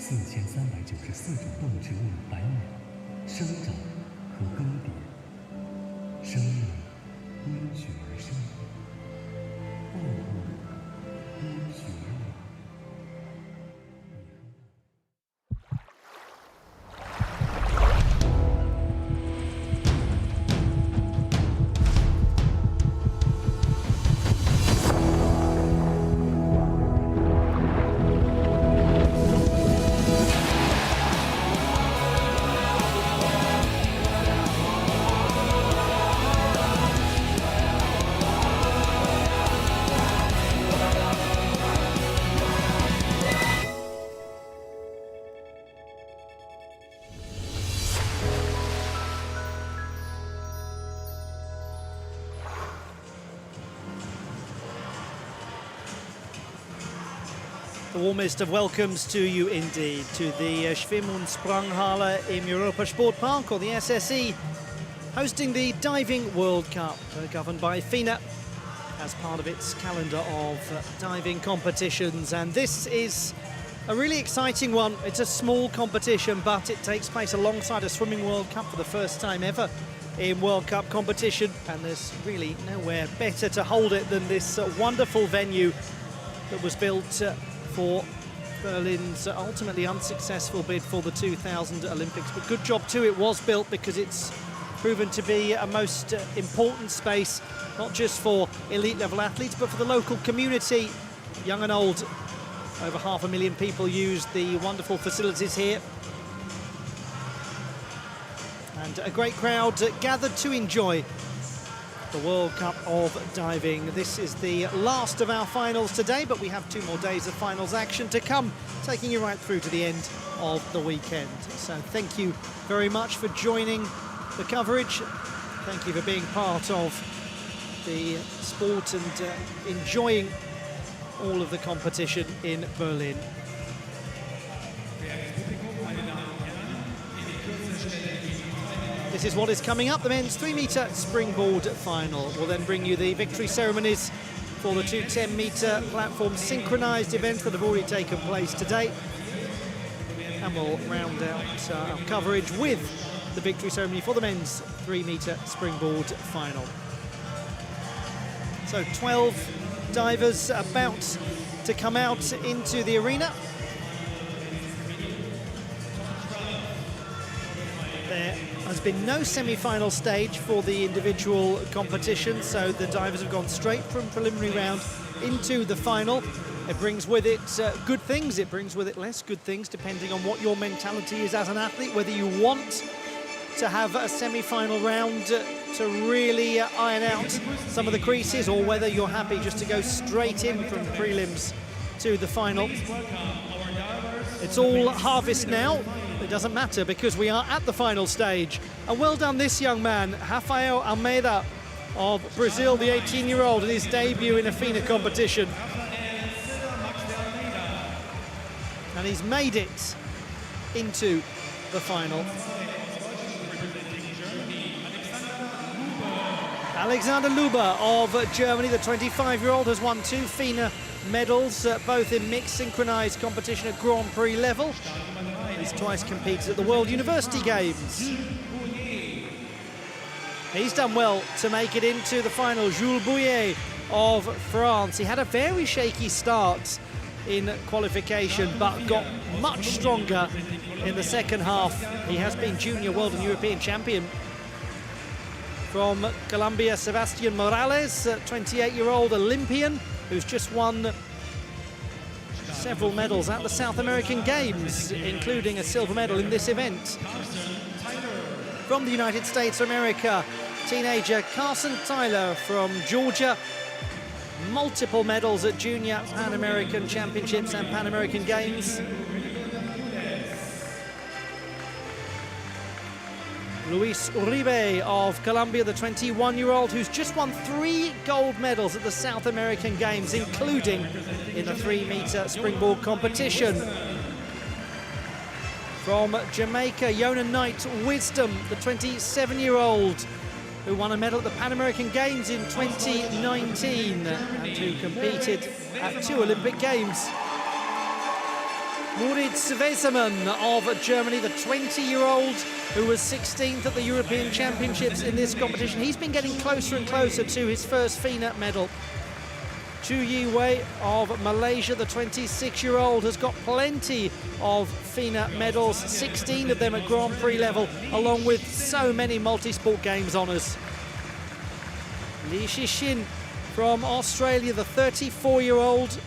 4394种动植物繁衍、生长和更迭，生命因血而生，万物因血而亡。The warmest of welcomes to you indeed to the Schwimm- und Sprunghalle im Europa Sportpark, or the SSE, hosting the Diving World Cup, governed by FINA as part of its calendar of diving competitions. And this is a really exciting one. It's a small competition, but it takes place alongside a Swimming World Cup for the first time ever in World Cup competition, and there's really nowhere better to hold it than this wonderful venue that was built for Berlin's ultimately unsuccessful bid for the 2000 Olympics. But good job too, it was built, because it's proven to be a most important space, not just for elite level athletes, but for the local community, young and old. Over 500,000 people use the wonderful facilities here. And a great crowd gathered to enjoy the World Cup of Diving. This is the last of our finals today, but we have 2 more days of finals action to come, taking you right through to the end of the weekend. So thank you very much for joining the coverage. Thank you for being part of the sport and enjoying all of the competition in Berlin. This is what is coming up. The men's 3-metre springboard final will then bring you the victory ceremonies for the 2 10-metre platform synchronised events that have already taken place today. And we'll round out our coverage with the victory ceremony for the men's 3-metre springboard final. So 12 divers about to come out into the arena. There has been no semi-final stage for the individual competition, so the divers have gone straight from preliminary round into the final. It brings with it good things, it brings with it less good things, depending on what your mentality is as an athlete, whether you want to have a semi-final round to really iron out some of the creases, or whether you're happy just to go straight in from the prelims to the final. It's all harvest now. It doesn't matter, because we are at the final stage. And well done this young man, Rafael Almeida of Brazil, the 18-year-old, in his debut in a FINA competition. And he's made it into the final. Alexander Luber of Germany, the 25-year-old, has won 2 FINA medals, both in mixed synchronized competition at Grand Prix level. He's twice competed at the World University Games. He's done well to make it into the final. Jules Bouillet of France. He had a very shaky start in qualification, but got much stronger in the second half. He has been junior world and European champion. From Colombia, Sebastian Morales, 28-year-old Olympian, who's just won several medals at the South American Games, including a silver medal in this event. From the United States of America, teenager Carson Tyler from Georgia, multiple medals at Junior Pan American Championships and Pan American Games. Luis Uribe of Colombia, the 21-year-old, who's just won 3 gold medals at the South American Games, including in the 3-metre springboard competition. From Jamaica, Yona Knight Wisdom, the 27-year-old, who won a medal at the Pan American Games in 2019 and who competed at 2 Olympic Games. Moritz Wesermann of Germany, the 20-year-old who was 16th at the European Championships in this competition. He's been getting closer and closer to his first FINA medal. Chu Yi Wei of Malaysia, the 26-year-old, has got plenty of FINA medals, 16 of them at Grand Prix level, along with so many multi-sport games honours. Li Shixin from Australia, the 34-year-old,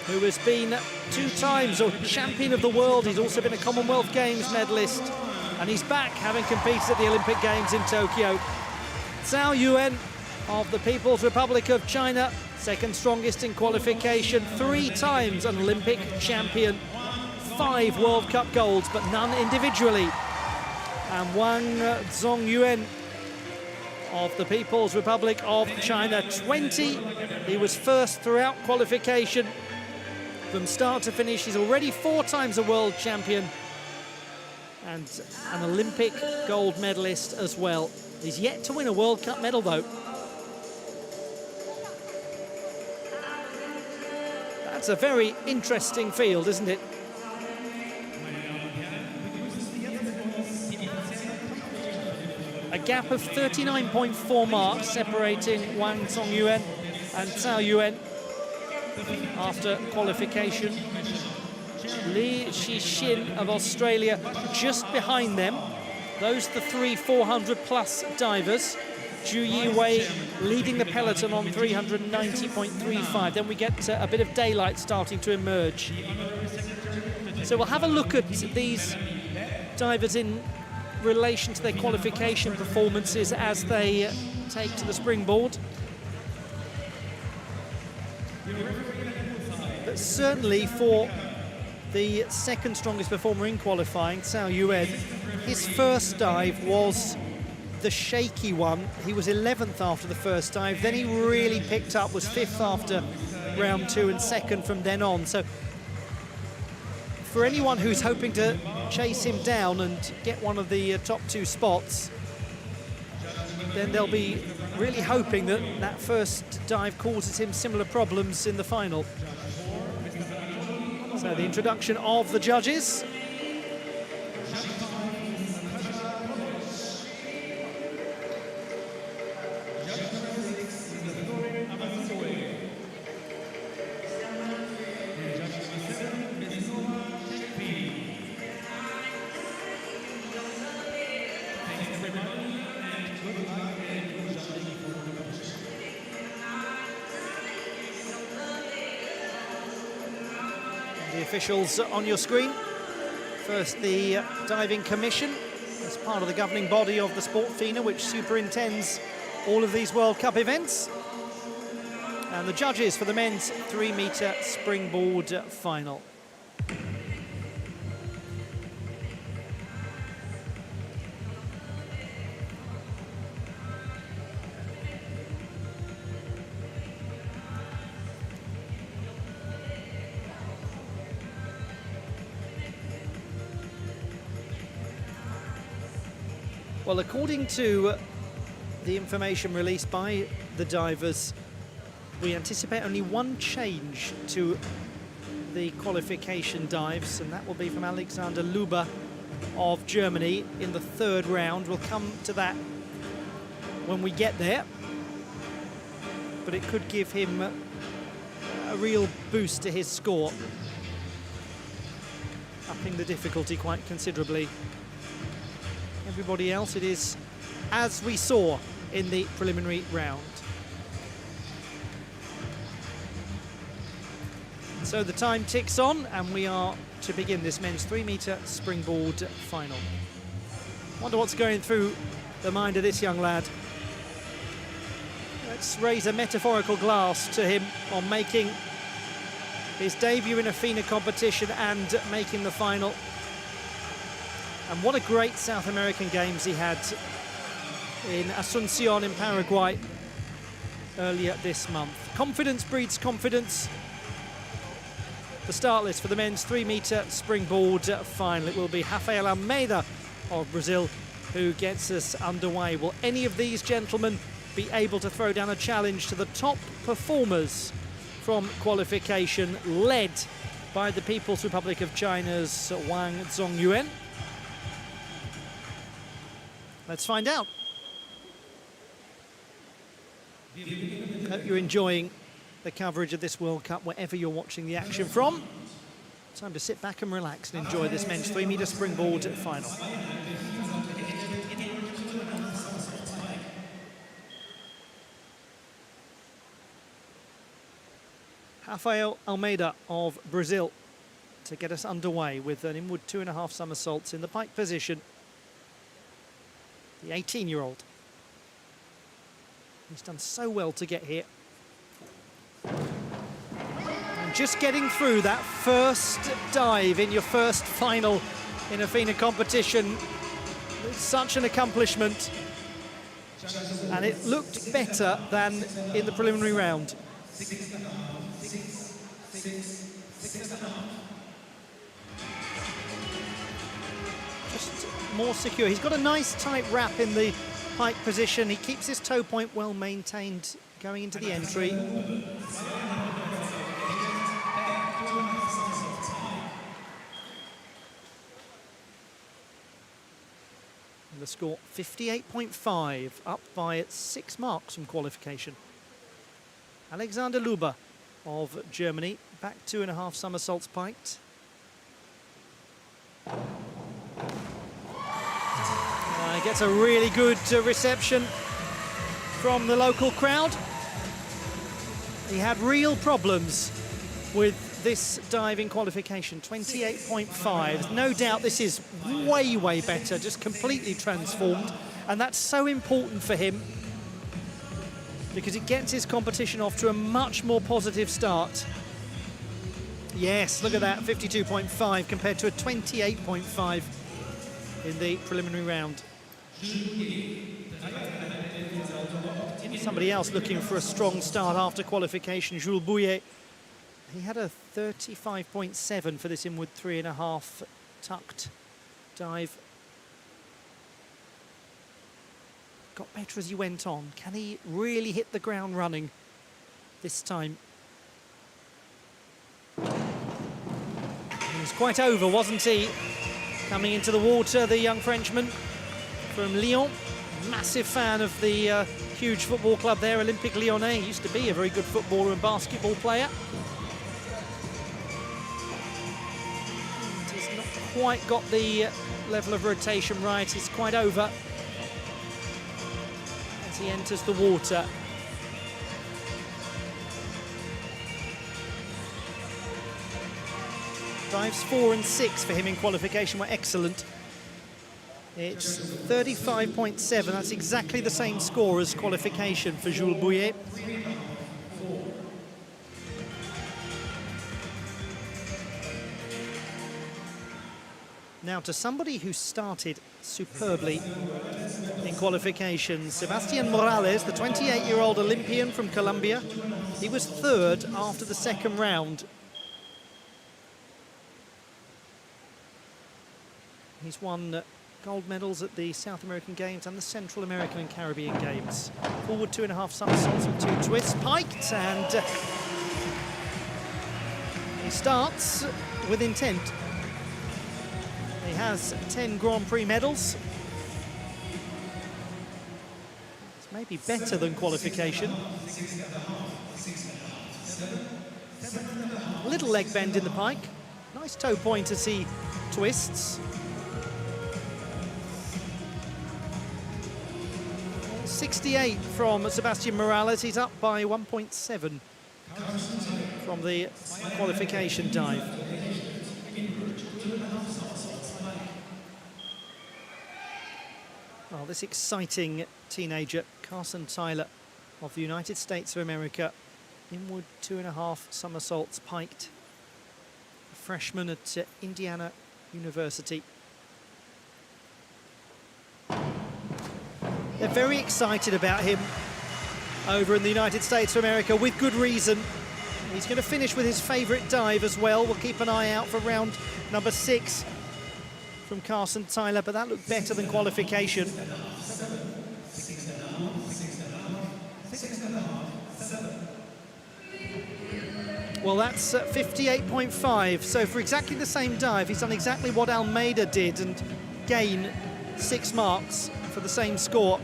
who has been 2 times champion of the world. He's also been a Commonwealth Games medalist, and he's back, having competed at the Olympic Games in Tokyo. Zhao Yuan of the People's Republic of China, second strongest in qualification, 3 times an Olympic champion, 5 World Cup golds, but none individually. And Wang Zongyuan of the People's Republic of China, 20. He was first throughout qualification. From start to finish, he's already 4 times a world champion and an Olympic gold medalist as well. He's yet to win a World Cup medal, though. That's a very interesting field, isn't it? A gap of 39.4 marks separating Wang Zongyuan and Zhao Yuan after qualification. Li Shixin of Australia just behind them. Those are the 3 400-plus divers. Chu Yi Wei leading the peloton on 390.35. Then we get a bit of daylight starting to emerge. So we'll have a look at these divers in relation to their qualification performances as they take to the springboard. But certainly for the second strongest performer in qualifying, Zhao Yuan, his first dive was the shaky one. He was 11th after the first dive, then he really picked up, was 5th after round 2 and 2nd from then on. So for anyone who's hoping to chase him down and get one of the top 2 spots, then they'll be really hoping that that first dive causes him similar problems in the final. So the introduction of the judges. The officials on your screen. First, the Diving Commission, as part of the governing body of the sport, FINA, which superintends all of these World Cup events. And the judges for the men's 3-metre springboard final. Well, according to the information released by the divers, we anticipate only 1 change to the qualification dives, and that will be from Alexander Luber of Germany in the 3rd round. We'll come to that when we get there, but it could give him a real boost to his score, upping the difficulty quite considerably. Everybody else, it is as we saw in the preliminary round. So the time ticks on, and we are to begin this men's 3-metre springboard final. Wonder what's going through the mind of this young lad. Let's raise a metaphorical glass to him on making his debut in a FINA competition and making the final. And what a great South American Games he had in Asunción in Paraguay earlier this month. Confidence breeds confidence. The start list for the men's 3-metre springboard final. It will be Rafael Almeida of Brazil who gets us underway. Will any of these gentlemen be able to throw down a challenge to the top performers from qualification, led by the People's Republic of China's Wang Zongyuan? Let's find out. Hope you're enjoying the coverage of this World Cup wherever you're watching the action from. Time to sit back and relax and enjoy this men's 3-metre springboard final. Rafael Almeida of Brazil to get us underway with an inward 2.5 somersaults in the pike position. The 18-year-old. He's done so well to get here. And just getting through that first dive in your first final in a FINA competition, it's such an accomplishment. And it looked better than in the preliminary round. Just more secure. He's got a nice tight wrap in the pike position. He keeps his toe point well maintained going into the entry. And the score 58.5, up by 6 marks from qualification. Alexander Luber of Germany, back 2.5 somersaults piked. Gets a really good reception from the local crowd. He had real problems with this diving qualification, 28.5. No doubt this is way, way better, just completely transformed. And that's so important for him because it gets his competition off to a much more positive start. Yes, look at that, 52.5 compared to a 28.5 in the preliminary round. Somebody else looking for a strong start after qualification, Jules Bouillet. He had a 35.7 for this inward 3.5 tucked dive. Got better as he went on. Can he really hit the ground running this time? He was quite over, wasn't he? Coming into the water, the young Frenchman from Lyon. Massive fan of the huge football club there, Olympique Lyonnais. He used to be a very good footballer and basketball player. And he's not quite got the level of rotation right. He's quite over as he enters the water. Dives 4 and 6 for him in qualification were excellent. It's 35.7, that's exactly the same score as qualification for Jules Bouillet. Now to somebody who started superbly in qualification, Sebastián Morales, the 28-year-old Olympian from Colombia. He was third after the second round. He's won gold medals at the South American Games and the Central American and Caribbean Games. Forward 2.5 somersaults and 2 twists, piked, and he starts with intent. He has 10 Grand Prix medals. It's maybe better than qualification. A little leg bend in the pike. Nice toe point as he twists. 68 from Sebastián Morales. He's up by 1.7 from the qualification dive. Well, this exciting teenager, Carson Tyler of the United States of America, inward 2.5 somersaults piked, a freshman at Indiana University. They're very excited about him over in the United States of America, with good reason. He's going to finish with his favourite dive as well. We'll keep an eye out for round number 6 from Carson Tyler, but that looked better than qualification. Well, that's 58.5. So for exactly the same dive, he's done exactly what Almeida did and gain 6 marks for the same score.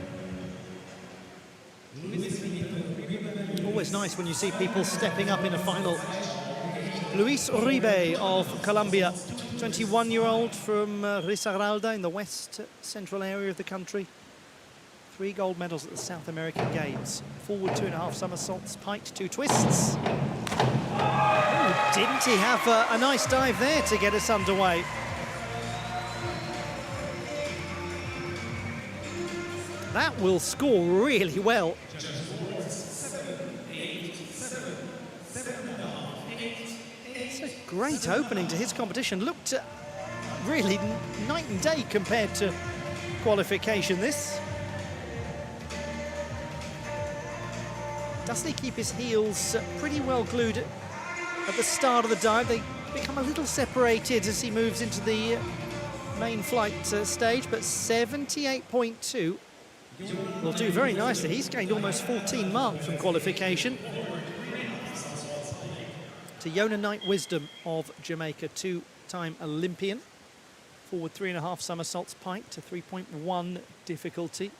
Always nice when you see people stepping up in a final. Luis Uribe of Colombia, 21-year-old from Risaralda in the west central area of the country. 3 gold medals at the South American Games. Forward 2.5 somersaults, piked 2 twists. Oh, didn't he have a nice dive there to get us underway? That will score really well. It's a great opening to his competition. Looked really night and day compared to qualification, this. Doesn't he keep his heels pretty well glued at the start of the dive? They become a little separated as he moves into the main flight stage, but 78.2 will do very nicely. He's gained almost 14 marks from qualification. To Yona Knight-Wisdom of Jamaica, 2-time Olympian. Forward 3.5 somersaults pike to 3.1 difficulty.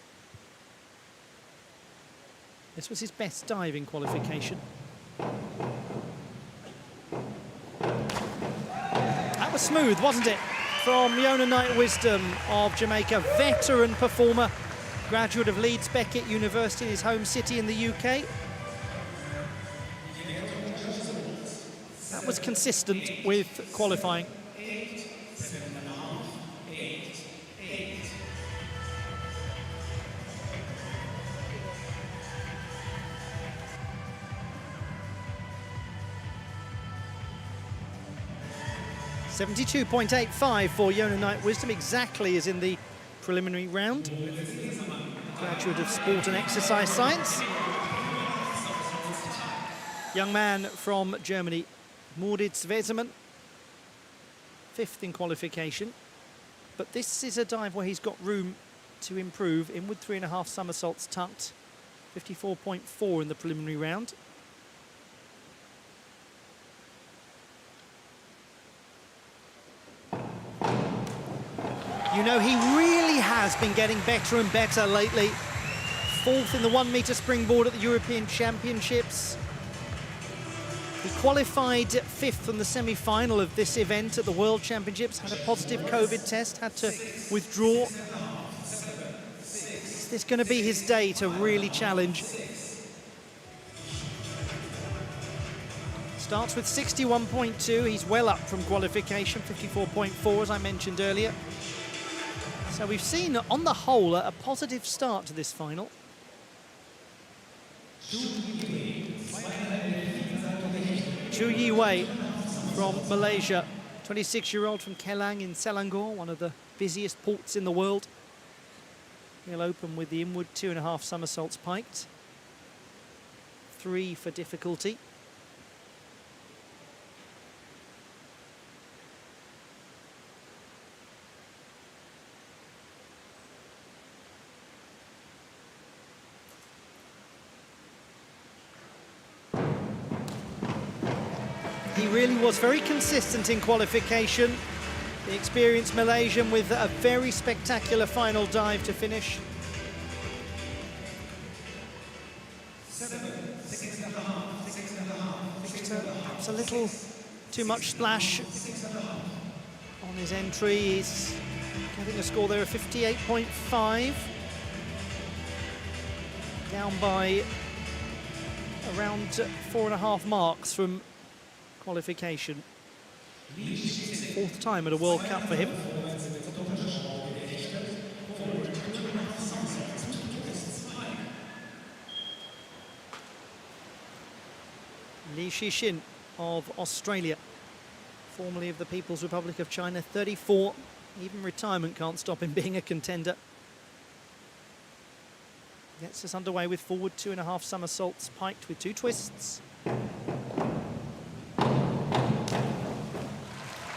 This was his best dive in qualification. That was smooth, wasn't it? From Yona Knight-Wisdom of Jamaica, veteran performer, graduate of Leeds Beckett University, his home city in the UK. That was consistent with qualifying. 72.85 for Yona Knight-Wisdom, exactly as in the preliminary round. Graduate of Sport and Exercise Science. Young man from Germany, Moritz Wesemann, 5th in qualification. But this is a dive where he's got room to improve. Inward 3.5 somersaults tucked, 54.4 in the preliminary round. You know, he really has been getting better and better lately. 4th in the 1-meter springboard at the European Championships. He qualified 5th in the semi-final of this event at the World Championships, had a positive COVID test, had to withdraw. Is this going to be his day to really challenge? Starts with 61.2, he's well up from qualification, 54.4 as I mentioned earlier. So we've seen, on the whole, a positive start to this final. Chu Yi Wei from Malaysia, 26-year-old from Kelang in Selangor, one of the busiest ports in the world. He'll open with the inward 2.5 somersaults piked. 3 for difficulty. He really was very consistent in qualification. The experienced Malaysian with a very spectacular final dive to finish. Perhaps a little too much splash on his entry. He's getting a score there of 58.5. Down by around 4.5 marks from qualification. 4th time at a World Cup for him. Li Shixin of Australia, formerly of the People's Republic of China, 34. Even retirement can't stop him being a contender. Gets us underway with forward 2.5 somersaults piked with 2 twists.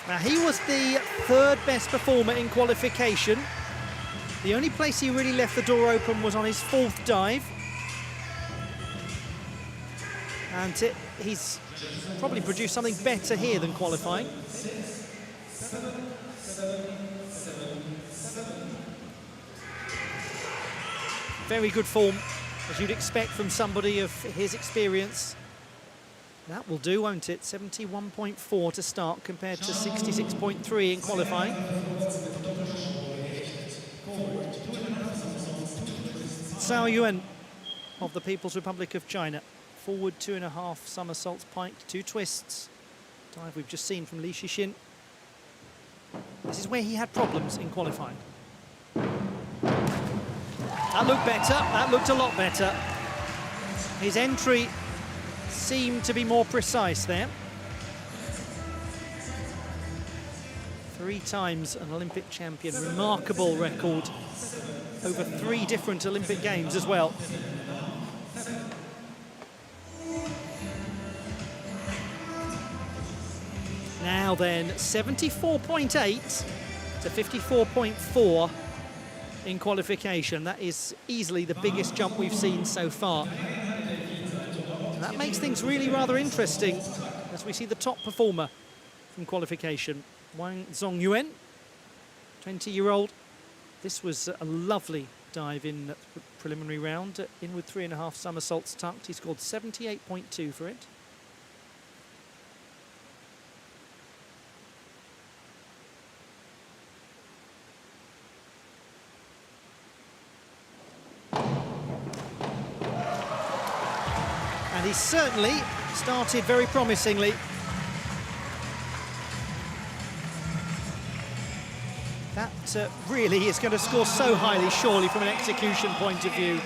Now, he was the 3rd best performer in qualification. The only place he really left the door open was on his 4th dive. And he's probably produced something better here than qualifying. Very good form, as you'd expect from somebody of his experience. That will do, won't it? 71.4 to start compared to 66.3 in qualifying. Zhao Yuan of the People's Republic of China. Forward 2.5 somersaults piked, 2 twists. Dive we've just seen from Li Shixin. This is where he had problems in qualifying. That looked better, that looked a lot better. His entry seemed to be more precise there. 3 times an Olympic champion, remarkable record over 3 different Olympic Games as well. Now then, 74.8 to 54.4 in qualification. That is easily the biggest jump we've seen so far. And that makes things really rather interesting as we see the top performer from qualification, Wang Zongyuan, 20-year-old. This was a lovely dive in the preliminary round, in with 3.5 somersaults tucked. He scored 78.2 for it. And he certainly started very promisingly. That really is going to score so highly, surely, from an execution point of view.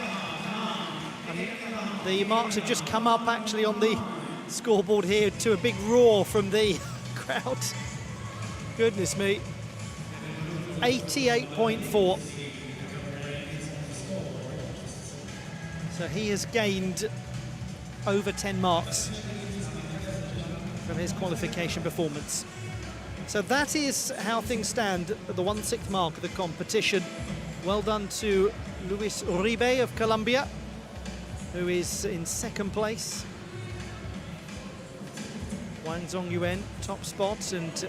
The marks have just come up, actually, on the scoreboard here to a big roar from the crowd. Goodness me. 88.4. So he has gained over 10 marks from his qualification performance. So that is how things stand at the 1/6 mark of the competition. Well done to Luis Uribe of Colombia, who is in 2nd place. Wang Zongyuan, top spot, and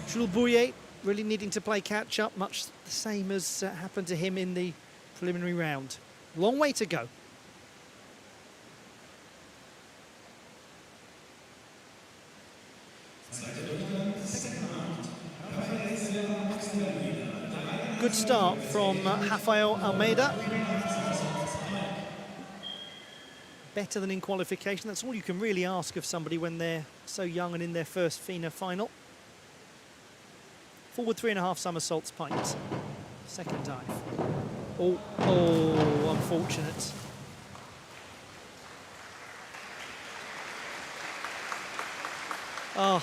Jules Bouillet really needing to play catch-up, much the same as happened to him in the preliminary round. Long way to go. Good start from Rafael Almeida. Better than in qualification. That's all you can really ask of somebody when they're so young and in their first FINA final. Forward 3.5 somersaults piked. 2nd dive. Oh, unfortunate. Oh.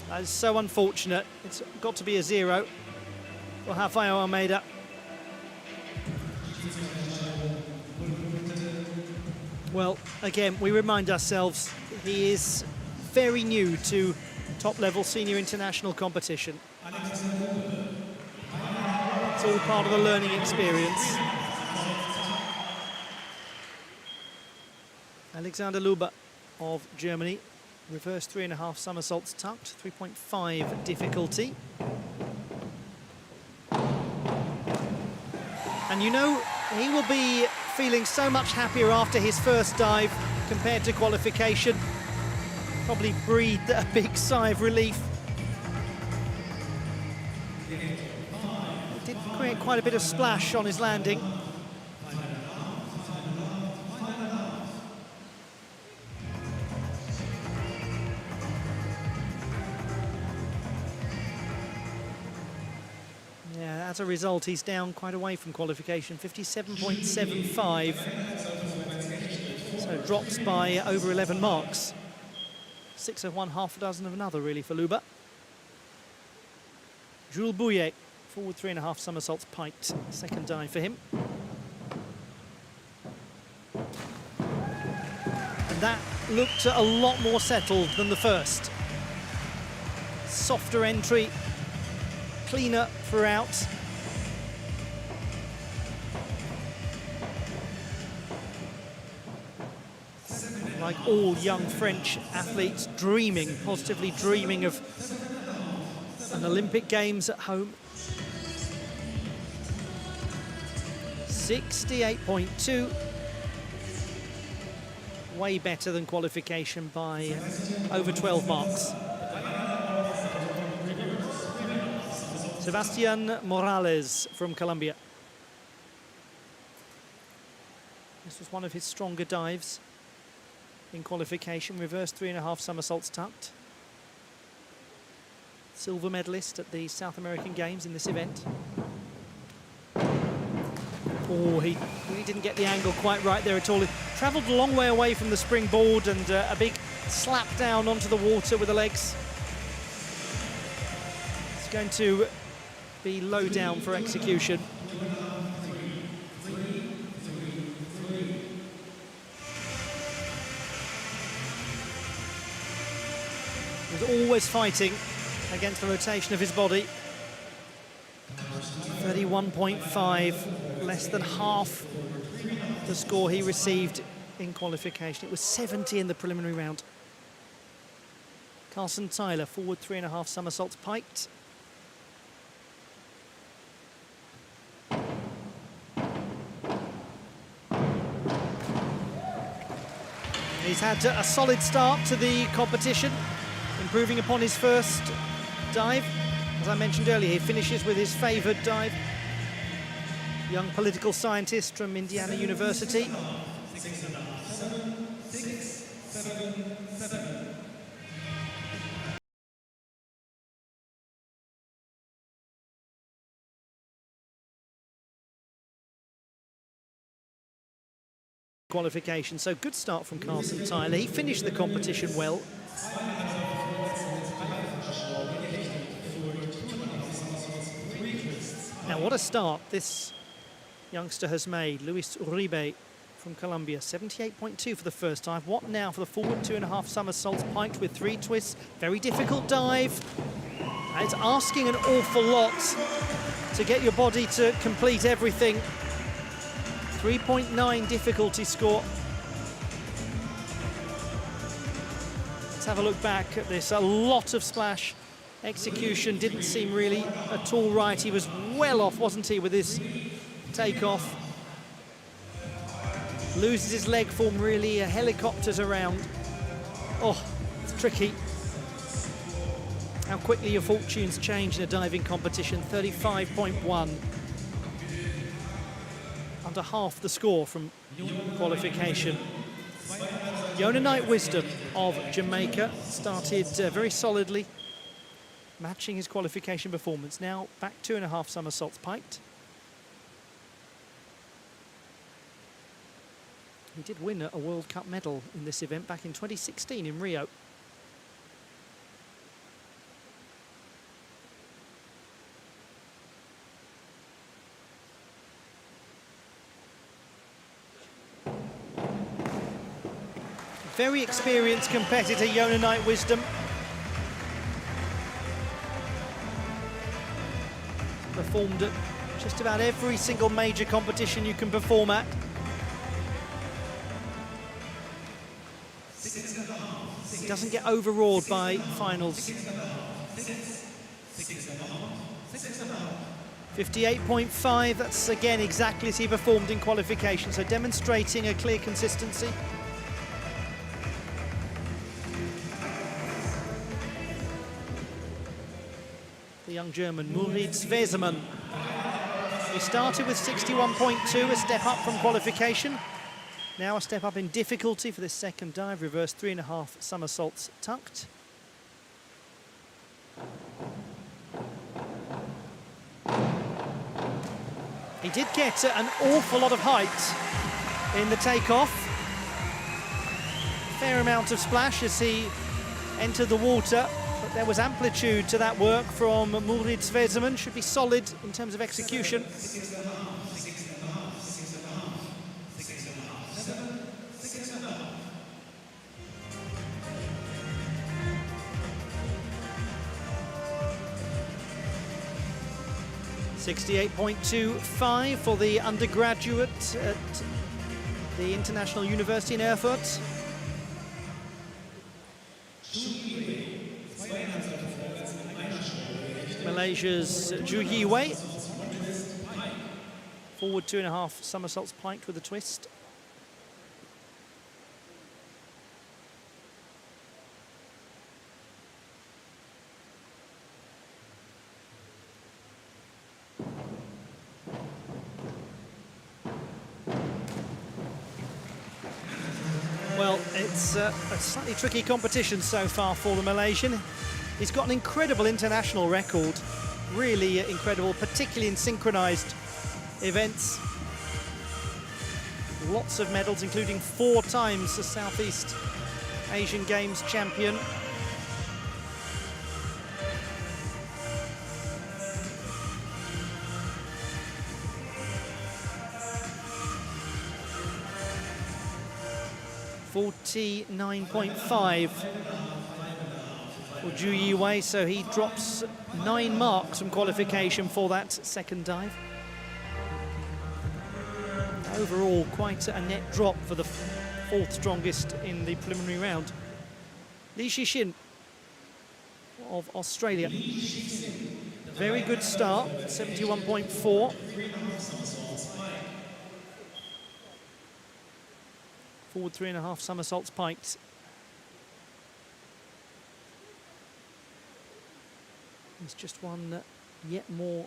That is so unfortunate. It's got to be a 0 for Rafael Almeida. Well, again, we remind ourselves he is very new to top-level senior international competition. It's all part of the learning experience. Alexander Luber of Germany. Reverse 3.5 somersaults tucked, 3.5 difficulty. And you know, he will be feeling so much happier after his first dive compared to qualification. Probably breathed a big sigh of relief. It did create quite a bit of splash on his landing. As a result, he's down quite away from qualification, 57.75. So drops by over 11 marks. 6 of one, half a dozen of another, really, for Luber. Jules Bouillet, forward 3.5 somersaults piked. 2nd dive for him. And that looked a lot more settled than the first. Softer entry, cleaner throughout. like all young French athletes, positively dreaming of an Olympic Games at home. 68.2. Way better than qualification by over 12 marks. Sebastian Morales from Colombia. This was one of his stronger dives in qualification. Reverse 3.5 somersaults tucked. Silver medalist at the South American Games in this event. Oh, he really didn't get the angle quite right there at all. He travelled a long way away from the springboard and a big slap down onto the water with the legs. It's going to be low down for execution. He was always fighting against the rotation of his body. 31.5, less than half the score he received in qualification. It was 70 in the preliminary round. Carson Tyler, forward 3.5 somersaults piked. He's had a solid start to the competition, improving upon his first dive. As I mentioned earlier, he finishes with his favoured dive. Young political scientist from Indiana University. Qualification, so good start from Carson Tyler. He finished the competition well. Now what a start this youngster has made. Luis Uribe from Colombia, 78.2 for the first dive. What now for the forward 2.5 somersaults piked with 3 twists. Very difficult dive. And it's asking an awful lot to get your body to complete everything. 3.9 difficulty score. Let's have a look back at this. A lot of splash. Execution didn't seem really at all right. He was well off, wasn't he, with his takeoff. Loses his leg form, really helicopters around. Oh, it's tricky. How quickly your fortunes change in a diving competition. 35.1. Under half the score from qualification. Yona Knight-Wisdom of Jamaica started very solidly, matching his qualification performance. Now back 2.5 somersaults piked. He did win a World Cup medal in this event back in 2016 in Rio. Very experienced competitor, Yona Knight-Wisdom. Performed at just about every single major competition you can perform at. He doesn't get overawed by finals. 58.5, that's again exactly as he performed in qualification, so demonstrating a clear consistency. The young German, Murid Svesemann. He started with 61.2, a step up from qualification. Now a step up in difficulty for this second dive, reverse 3.5 somersaults tucked. He did get an awful lot of height in the takeoff. Fair amount of splash as he entered the water. But there was amplitude to that work from Murid Svesemann. Should be solid in terms of execution. .28.25 for the undergraduate at the International University in Erfurt. Malaysia's Zhu Yiwei. Forward 2.5 somersaults piked with a twist. Well, it's a slightly tricky competition so far for the Malaysian. He's got an incredible international record, really incredible, particularly in synchronized events. Lots of medals, including 4 times the Southeast Asian Games champion. .49.5 for Zhu Yiwei, so he drops 9 marks from qualification for that second dive. Overall, quite a net drop for the 4th strongest in the preliminary round. Li Shixin of Australia. Very good start, 71.4. Forward 3.5 somersaults piked. He's just won yet more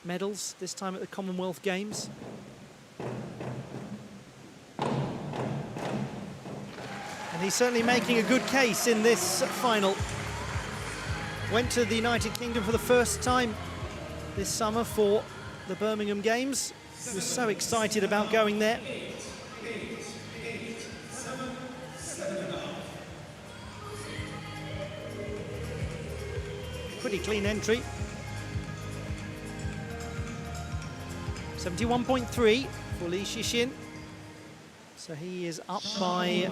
medals, this time at the Commonwealth Games. And he's certainly making a good case in this final. Went to the United Kingdom for the first time this summer for the Birmingham Games. He was so excited about going there. Pretty clean entry. 71.3 for Li Shixin. So he is up by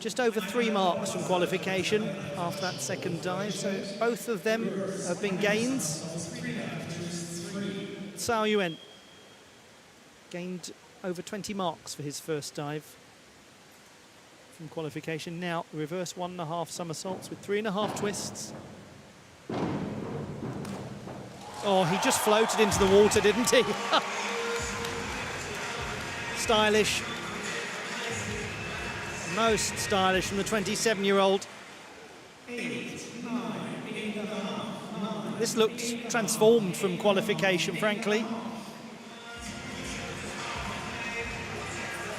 just over 3 marks from qualification after that second dive. So both of them have been gains. Cao Yuan gained over 20 marks for his first dive from qualification. Now reverse 1.5 somersaults with 3.5 twists. Oh, he just floated into the water, didn't he? Stylish. Most stylish from the 27-year-old. This looked transformed from qualification, frankly.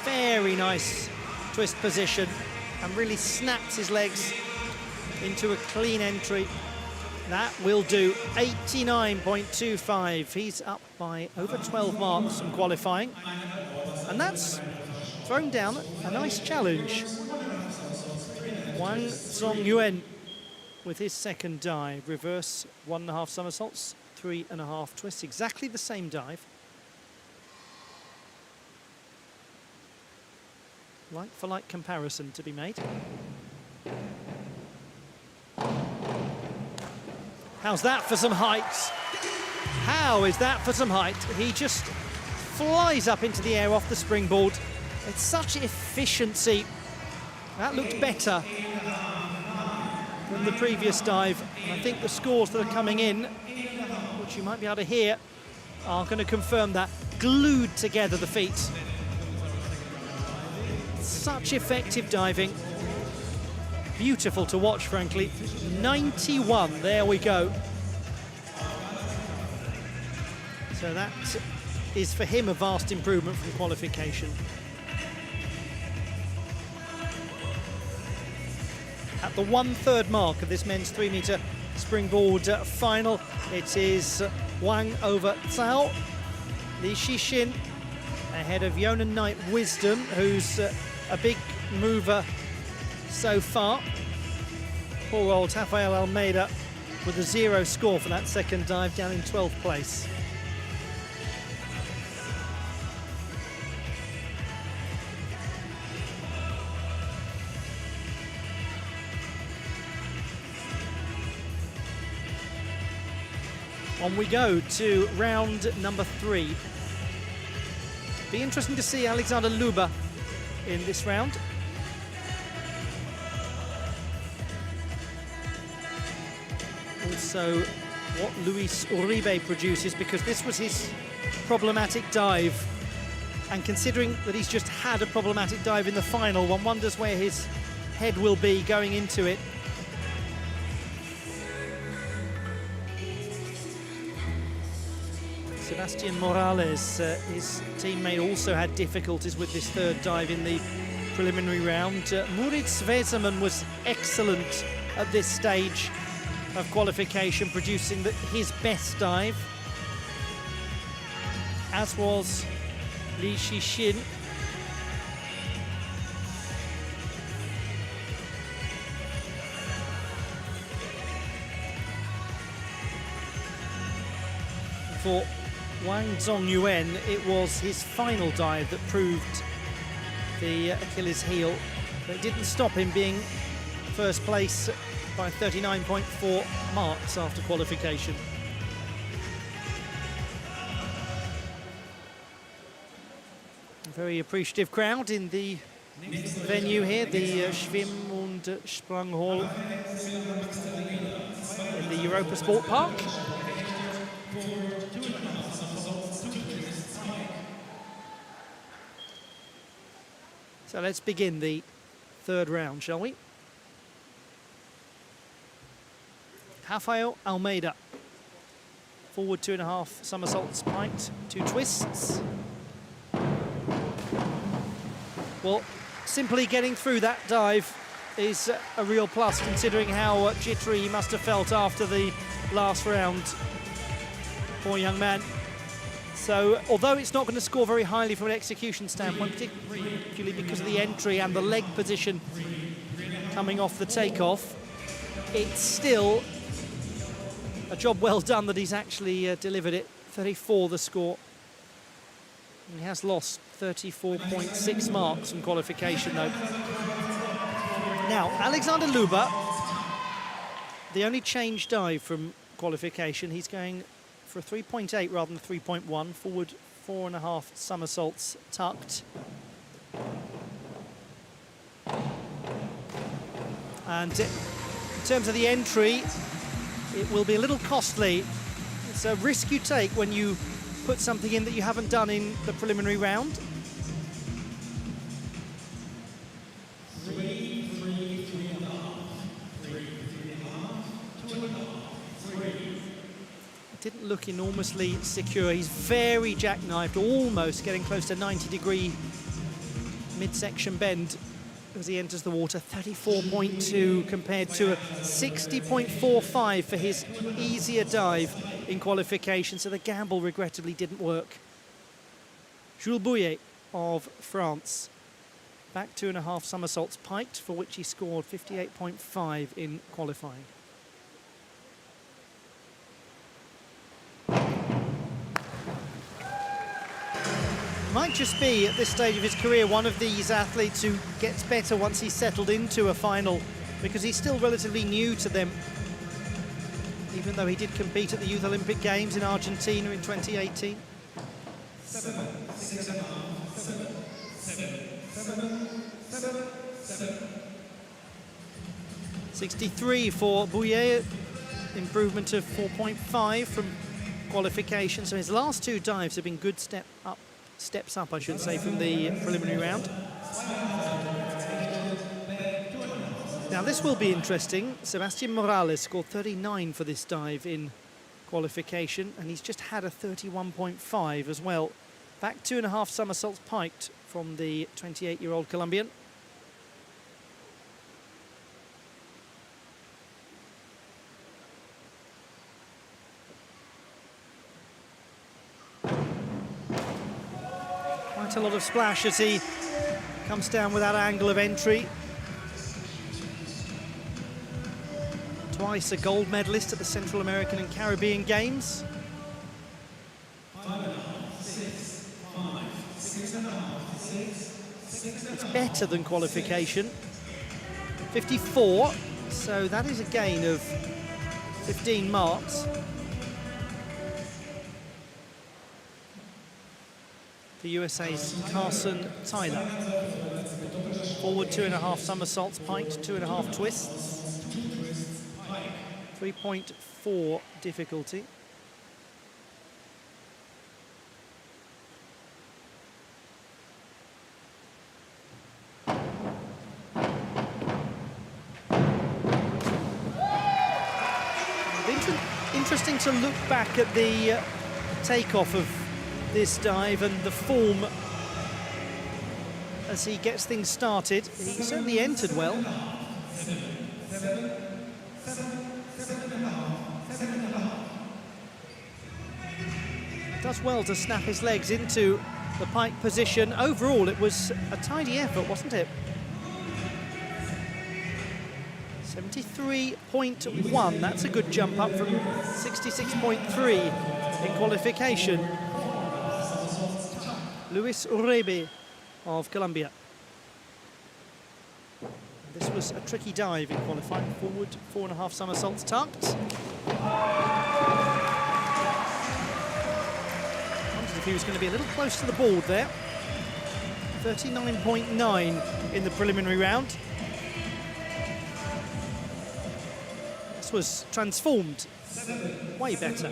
Very nice twist position and really snaps his legs into a clean entry. That will do 89.25. He's up by over 12 marks from qualifying. And that's thrown down a nice challenge. Wang Zongyuan with his second dive. Reverse 1.5 somersaults, 3.5 twists. Exactly the same dive. Like for like comparison to be made. How's that for some height? How is that for some height? He just flies up into the air off the springboard. It's such efficiency. That looked better than the previous dive. And I think the scores that are coming in, which you might be able to hear, are going to confirm that. Glued together, the feet. Such effective diving. Beautiful to watch, frankly. 91, there we go. So that is for him a vast improvement from qualification. At the 1/3 mark of this men's 3-metre springboard final, it is Wang over Cao. Li Shixin ahead of Yonan Knight Wisdom, who's a big mover so far. Poor old Rafael Almeida with a 0 score for that second dive, down in 12th place. On we go to round number 3. Be interesting to see Alexander Luba in this round. Also what Luis Uribe produces, because this was his problematic dive. And considering that he's just had a problematic dive in the final, one wonders where his head will be going into it. Sebastian Morales, his teammate, also had difficulties with this third dive in the preliminary round. Murid Svezeman was excellent at this stage of qualification, producing his best dive, as was Li Shixin. For Wang Zongyuan, it was his final dive that proved the Achilles heel, but it didn't stop him being first place by 39.4 marks after qualification. A very appreciative crowd in the venue here, the Schwimm- und Spranghall in the Europa Sport Park. So let's begin the third round, shall we? Rafael Almeida. Forward 2.5 somersaults, pint, 2 twists. Well, simply getting through that dive is a real plus, considering how jittery he must have felt after the last round. Poor young man. So, although it's not going to score very highly from an execution standpoint, particularly because of the entry and the leg position coming off the takeoff, it's still a job well done that he's actually delivered it. 34 the score. He has lost 34.6 marks in qualification, though. Now, Alexander Luba, the only change dive from qualification, he's going for a 3.8 rather than 3.1, forward 4.5 somersaults tucked. And in terms of the entry, it will be a little costly. It's a risk you take when you put something in that you haven't done in the preliminary round. Didn't look enormously secure. He's very jackknifed, almost getting close to 90-degree midsection bend as he enters the water. 34.2 compared to a 60.45 for his easier dive in qualification, so the gamble regrettably didn't work. Jules Bouillet of France, back 2.5 somersaults piked, for which he scored 58.5 in qualifying. Might just be, at this stage of his career, one of these athletes who gets better once he's settled into a final, because he's still relatively new to them, even though he did compete at the Youth Olympic Games in Argentina in 2018. 63 for Bouillet, improvement of 4.5 from qualification. So his last 2 dives have been good steps up, I should say, from the preliminary round. Now this will be interesting. Sebastian Morales scored 39 for this dive in qualification, and he's just had a 31.5 as well. Back 2.5 somersaults piked from the 28-year-old Colombian. Quite a lot of splash as he comes down with that angle of entry. Twice a gold medalist at the Central American and Caribbean Games. It's better than qualification. 54, so that is a gain of 15 marks. The USA's Carson Tyler. Forward 2.5 somersaults piked, 2.5 twists. 3.4 difficulty. Interesting to look back at the takeoff of this dive and the form as he gets things started. He certainly entered well. Does well to snap his legs into the pike position. Overall, it was a tidy effort, wasn't it? 73.1, that's a good jump up from 66.3 in qualification. Luis Uribe of Colombia. This was a tricky dive in qualifying. Forward, 4.5 somersaults tucked. Wondered if he was going to be a little close to the board there. 39.9 in the preliminary round. This was transformed, way better.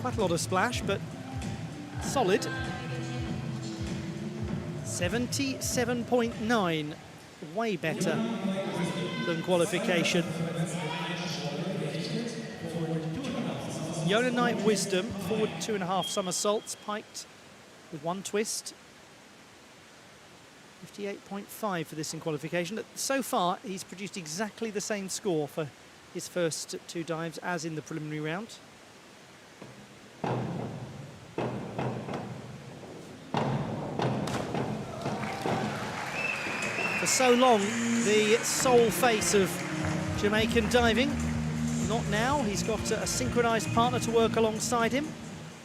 Quite a lot of splash, but solid. 77.9, way better than qualification. Yona Knight Wisdom, forward 2.5 somersaults, piked with 1 twist. 58.5 for this in qualification. So far, he's produced exactly the same score for his first 2 dives as in the preliminary round. For so long, the sole face of Jamaican diving. Not now. He's got a synchronised partner to work alongside him.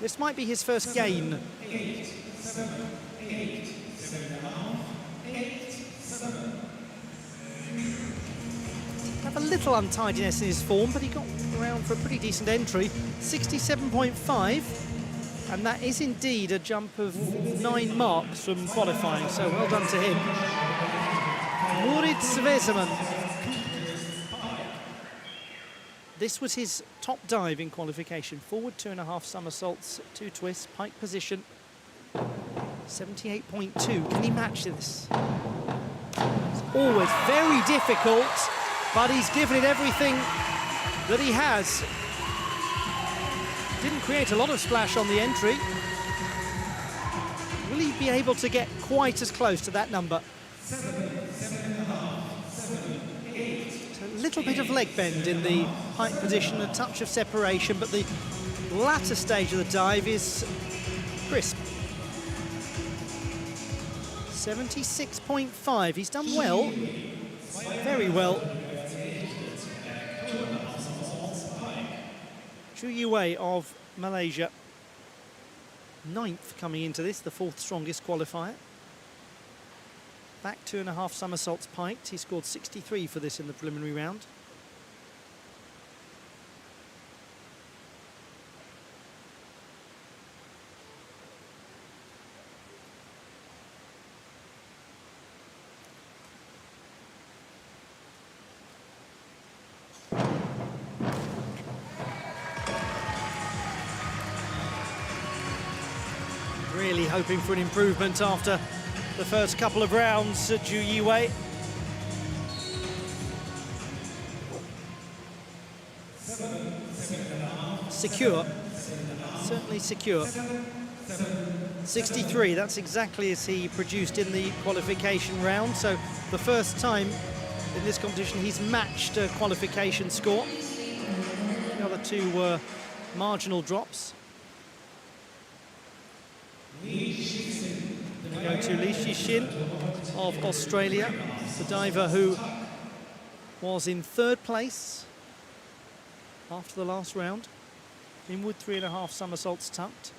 This might be his first gain. Have a little untidiness in his form, but he got around for a pretty decent entry. 67.5, and that is indeed a jump of 9 marks from qualifying, so well done to him. Moritz Wesemann. This was his top dive in qualification. Forward 2.5 somersaults, 2 twists, pike position. 78.2. Can he match this? It's always very difficult, but he's given it everything that he has. Didn't create a lot of splash on the entry. Will he be able to get quite as close to that number? A little bit of leg bend in the pike position, a touch of separation, but the latter stage of the dive is crisp. 76.5, he's done well, very well. Chu Yue of Malaysia, 9th coming into this, the 4th strongest qualifier. Back 2.5 somersaults piked. He scored 63 for this in the preliminary round. Really hoping for an improvement after the first couple of rounds at Ju Yue. Secure, certainly secure. 63, that's exactly as he produced in the qualification round. So the first time in this competition he's matched a qualification score. The other 2 were marginal drops. Then we go to Li Shixin of Australia, the diver who was in 3rd place after the last round. Inward 3.5 somersaults tucked.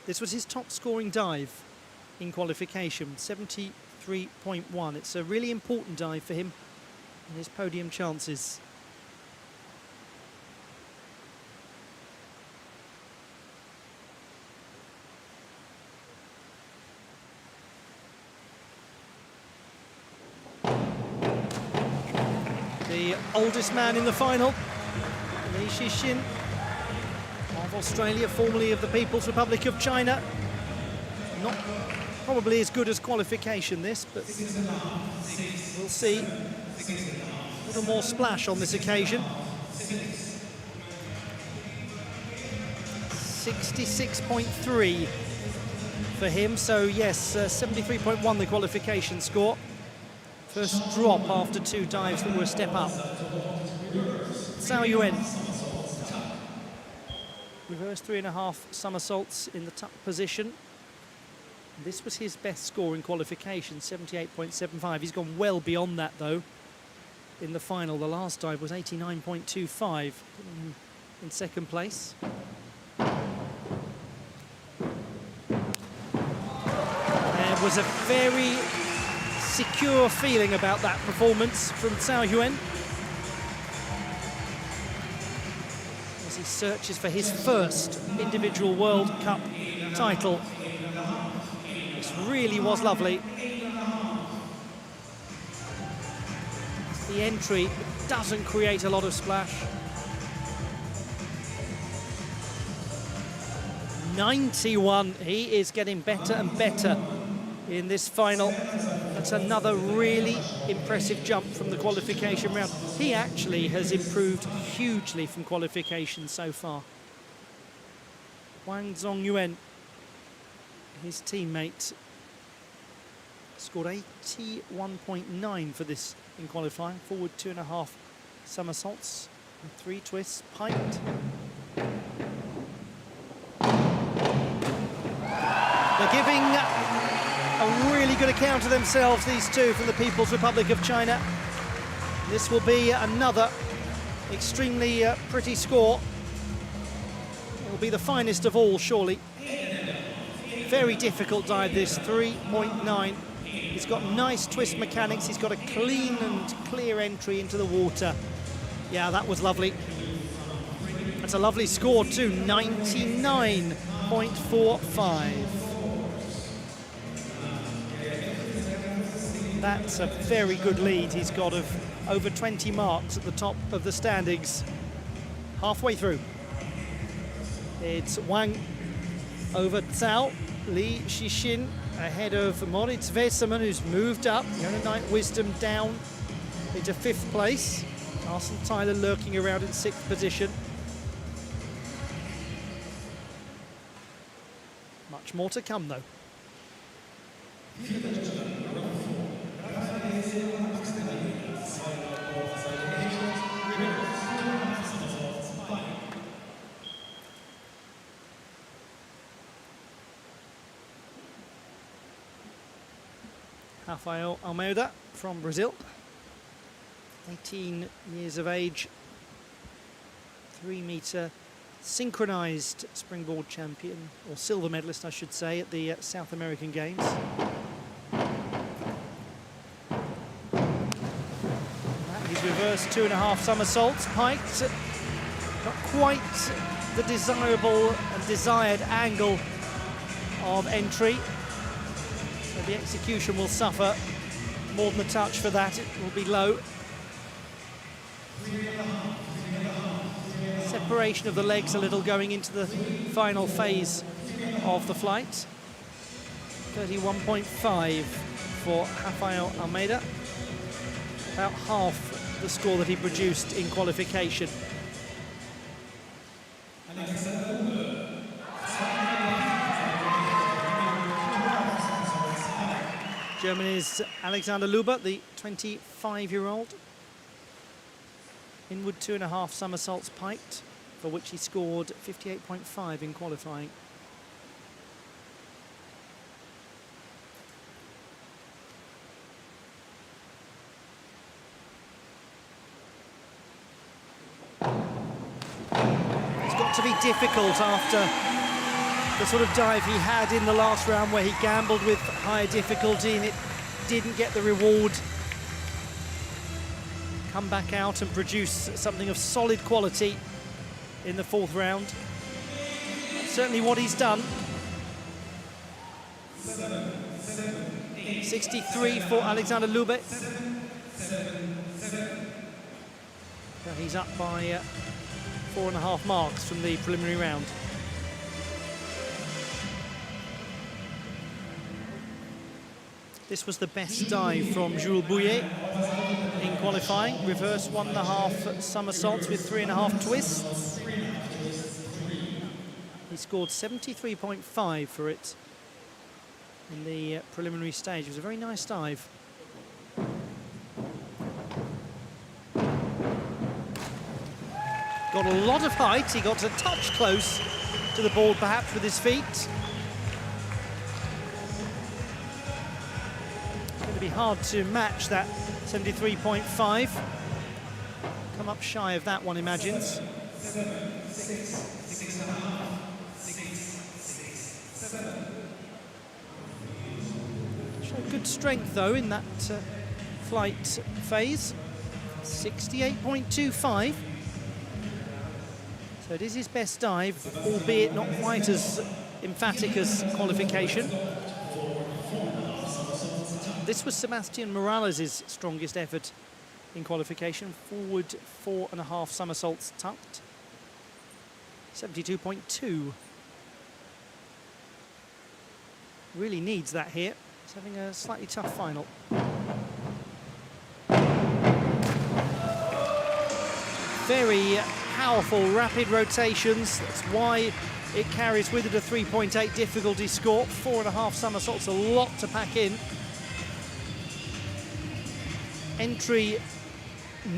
This was his top scoring dive in qualification, 73.1. It's a really important dive for him and his podium chances. the oldest man in the final, Li Shixin of Australia, formerly of the People's Republic of China. Not probably as good as qualification this, but we'll see. A little more splash on this occasion. 66.3 for him, so yes, 73.1 the qualification score. First drop after 2 dives that were a step up. Zhao Yuan. Reverse 3.5 somersaults in the tuck position. This was his best score in qualification, 78.75. He's gone well beyond that, though, in the final. The last dive was 89.25, in second place. There was a very secure feeling about that performance from Zhao Yuan as he searches for his first individual World Cup title. This really was lovely. The entry doesn't create a lot of splash. 91, he is getting better and better in this final. That's another really impressive jump from the qualification round. He actually has improved hugely from qualification so far. Wang Zongyuan, his teammate, scored 81.9 for this in qualifying. Forward 2.5 somersaults, and 3 twists, piked. They're giving a really good account of themselves, these two from the People's Republic of China. This will be another extremely pretty score. It will be the finest of all, surely. Very difficult dive, this, 3.9. He's got nice twist mechanics. He's got a clean and clear entry into the water. Yeah, that was lovely. That's a lovely score too, 99.45. That's a very good lead he's got of over 20 marks at the top of the standings. Halfway through. It's Wang over Zhao. Li Shixin ahead of Moritz Wesermann, who's moved up. Night Wisdom down into 5th place. Carson Tyler lurking around in 6th position. Much more to come, though. Rafael Almeida from Brazil, 18 years of age, 3-meter synchronized springboard champion, or silver medalist, I should say, at the South American Games. He's reversed 2.5 somersaults, piked, not quite the desirable and desired angle of entry. So the execution will suffer more than a touch for that. It will be low. Separation of the legs a little going into the final phase of the flight. 31.5 for Rafael Almeida. About half the score that he produced in qualification. Germany's Alexander Luber, the 25-year-old. Inward 2.5 somersaults piked, for which he scored 58.5 in qualifying. It's got to be difficult after the sort of dive he had in the last round, where he gambled with higher difficulty and it didn't get the reward. Come back out and produce something of solid quality in the 4th round. That's certainly what he's done. 63 for Alexander Lubbe. He's up by 4.5 marks from the preliminary round. This was the best dive from Jules Bouillet in qualifying. Reverse 1.5 somersaults with 3.5 twists. He scored 73.5 for it in the preliminary stage. It was a very nice dive. Got a lot of height. He got a touch close to the ball, perhaps, with his feet. It's going to be hard to match that 73.5. Come up shy of that, one imagines. Showed good strength, though, in that flight phase. 68.25. So it is his best dive, albeit not quite as emphatic as qualification. This was Sebastian Morales' strongest effort in qualification. Forward 4.5 somersaults tucked. 72.2. Really needs that here. He's having a slightly tough final. Very powerful, rapid rotations. That's why it carries with it a 3.8 difficulty score. 4.5 somersaults, a lot to pack in. Entry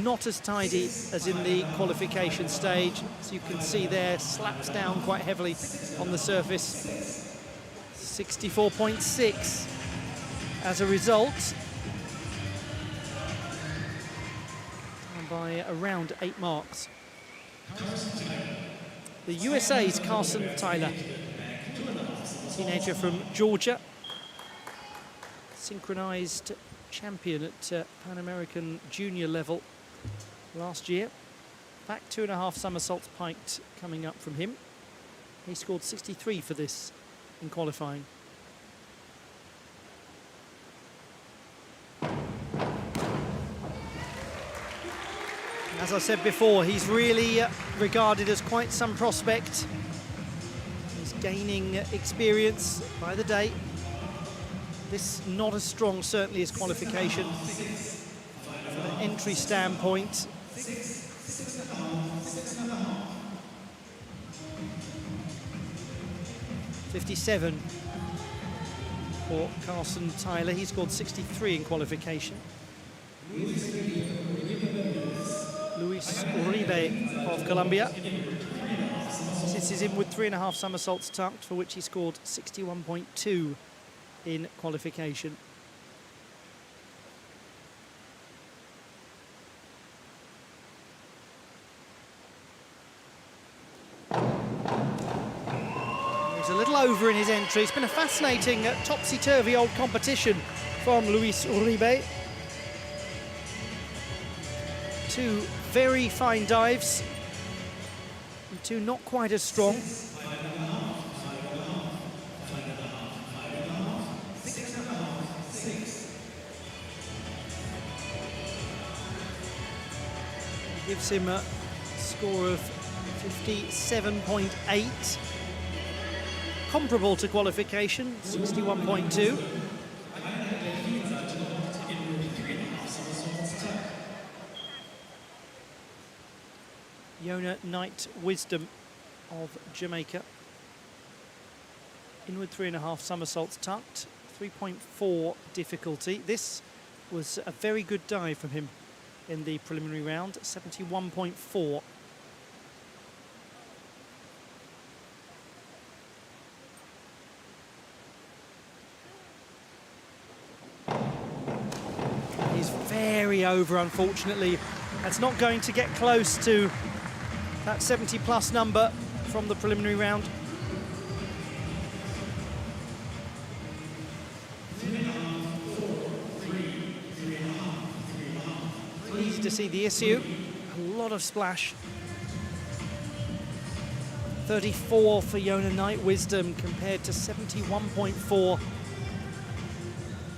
not as tidy as in the qualification stage. As you can see there, slaps down quite heavily on the surface. 64.6 as a result. And by around 8 marks. The USA's Carson Tyler, teenager from Georgia, synchronized champion at Pan American junior level last year. Back 2.5 somersaults piked coming up from him. He scored 63 for this in qualifying. As I said before, he's really regarded as quite some prospect. He's gaining experience by the day. This not as strong, certainly, as qualification. From an entry standpoint. 57 for Carson Tyler. He scored 63 in qualification. Luis Uribe of Colombia sits in with 3.5 somersaults tucked, for which he scored 61.2 in qualification. He's a little over in his entry. It's been a fascinating topsy-turvy old competition from Luis Uribe. Two very fine dives, and two not quite as strong. Gives him a score of 57.8, comparable to qualification, 61.2. Yona Knight Wisdom of Jamaica. Inward 3.5 somersaults tucked, 3.4 difficulty. This was a very good dive from him in the preliminary round, 71.4. He's very over, unfortunately. That's not going to get close to that 70+ number from the preliminary round. Easy to see the issue. A lot of splash. 34 for Yona Knight Wisdom compared to 71.4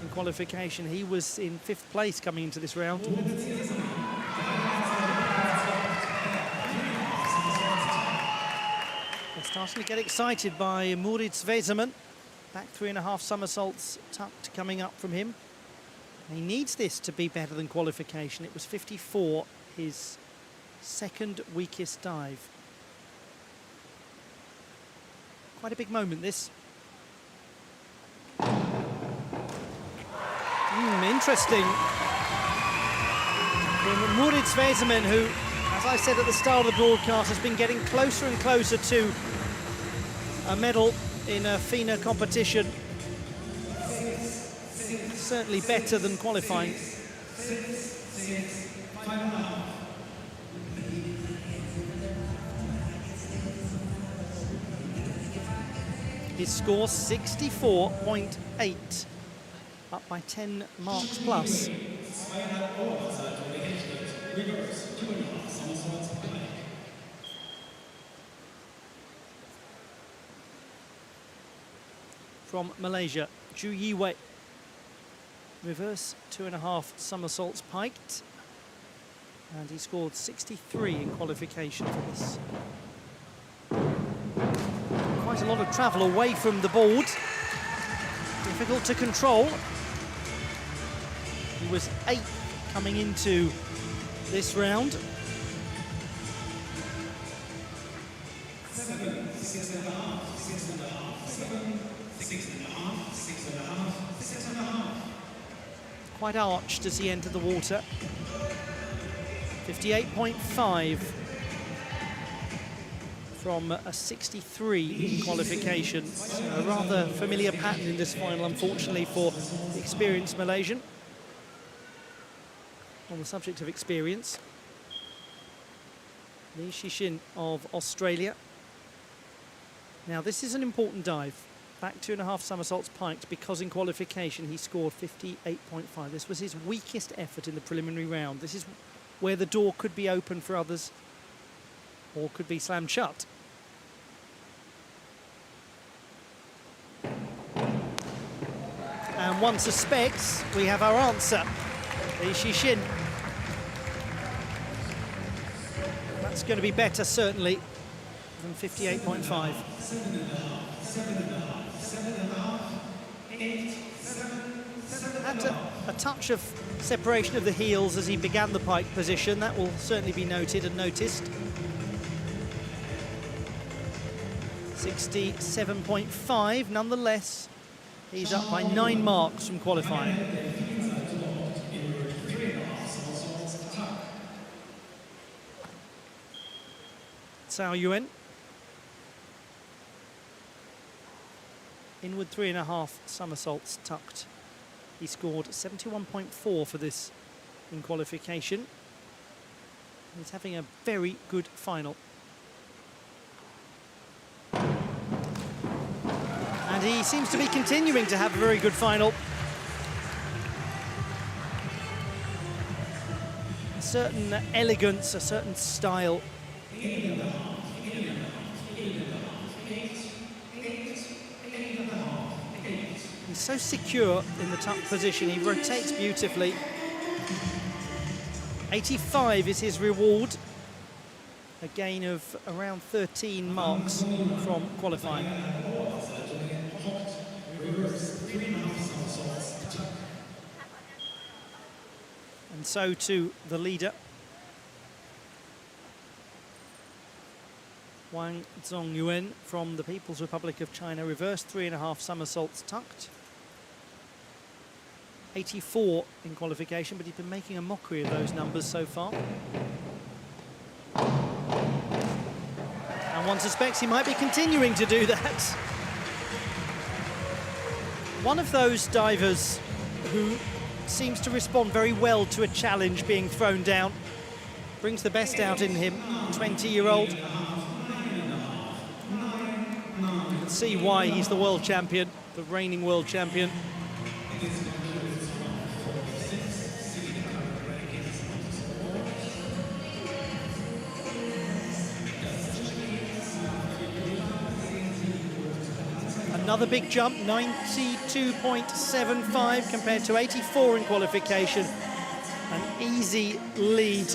in qualification. He was in 5th place coming into this round. Starting to get excited by Moritz Wesermann. Back 3.5 somersaults tucked coming up from him. He needs this to be better than qualification. It was 54, his second weakest dive. Quite a big moment, this. Interesting. From Moritz Wesermann, who, as I said at the start of the broadcast, has been getting closer and closer to a medal in a FINA competition. Certainly better than qualifying. His score 64.8, up by 10 marks plus. From Malaysia, Ju Yiwei. Reverse 2.5 somersaults piked. And he scored 63 in qualification for this. Quite a lot of travel away from the board. Difficult to control. He was 8th coming into this round. Quite arched as he entered the water. 58.5 from a 63 in qualification. So a rather familiar pattern in this final, unfortunately, for the experienced Malaysian. On the subject of experience, Li Shixin of Australia. Now, this is an important dive. Back 2.5 somersaults piked, because in qualification he scored 58.5. This was his weakest effort in the preliminary round. This is where the door could be open for others or could be slammed shut. And one suspects we have our answer. Li Shixin. That's going to be better, certainly, than 58.5. Had a touch of separation of the heels as he began the pike position. That will certainly be noted and noticed. 67.5, nonetheless. He's up by 9 marks from qualifying. Cao Yuan. Inward 3.5 somersaults tucked. He scored 71.4 for this in qualification. He's having a very good final. And he seems to be continuing to have a very good final. A certain elegance, a certain style. He's so secure in the tuck position, he rotates beautifully. 85 is his reward. A gain of around 13 marks from qualifying. And so to the leader, Wang Zongyuan from the People's Republic of China. Reverse 3.5 somersaults tucked. 84 in qualification, but he's been making a mockery of those numbers so far. And one suspects he might be continuing to do that. One of those divers who seems to respond very well to a challenge being thrown down. Brings the best out in him, 20-year-old. You can see why he's the world champion, the reigning world champion. Another big jump, 92.75 compared to 84 in qualification. An easy lead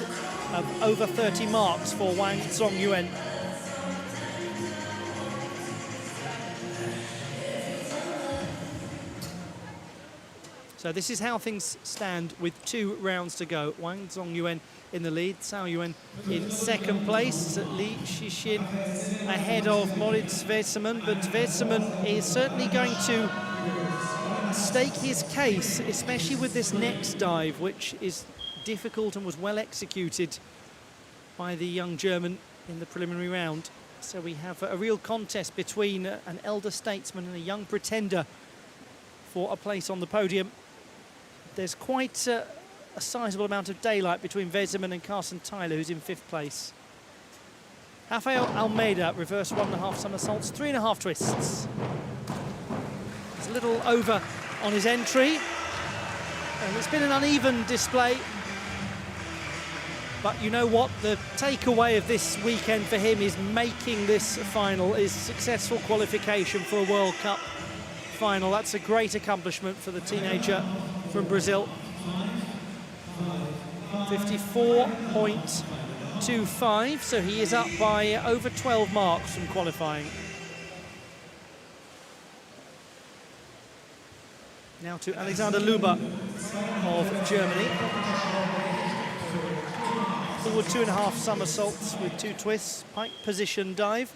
of over 30 marks for Wang Zongyuan. So this is how things stand with 2 rounds to go. Wang Zongyuan in the lead, Cao Yuan in second place, Li Shixin ahead of Moritz Wesermann, but Wesermann is certainly going to stake his case, especially with this next dive, which is difficult and was well executed by the young German in the preliminary round. So we have a real contest between an elder statesman and a young pretender for a place on the podium. There's quite a sizable amount of daylight between Wesermann and Carson Tyler, who's in 5th place. Rafael Almeida, reverse 1.5 somersaults, 3.5 twists. It's a little over on his entry, and it's been an uneven display. But you know what? The takeaway of this weekend for him is making this final, is successful qualification for a World Cup final. That's a great accomplishment for the teenager from Brazil. 54.25, so he is up by over 12 marks from qualifying. Now to Alexander Luber of Germany. Forward 2.5 somersaults with 2 twists, pike position dive.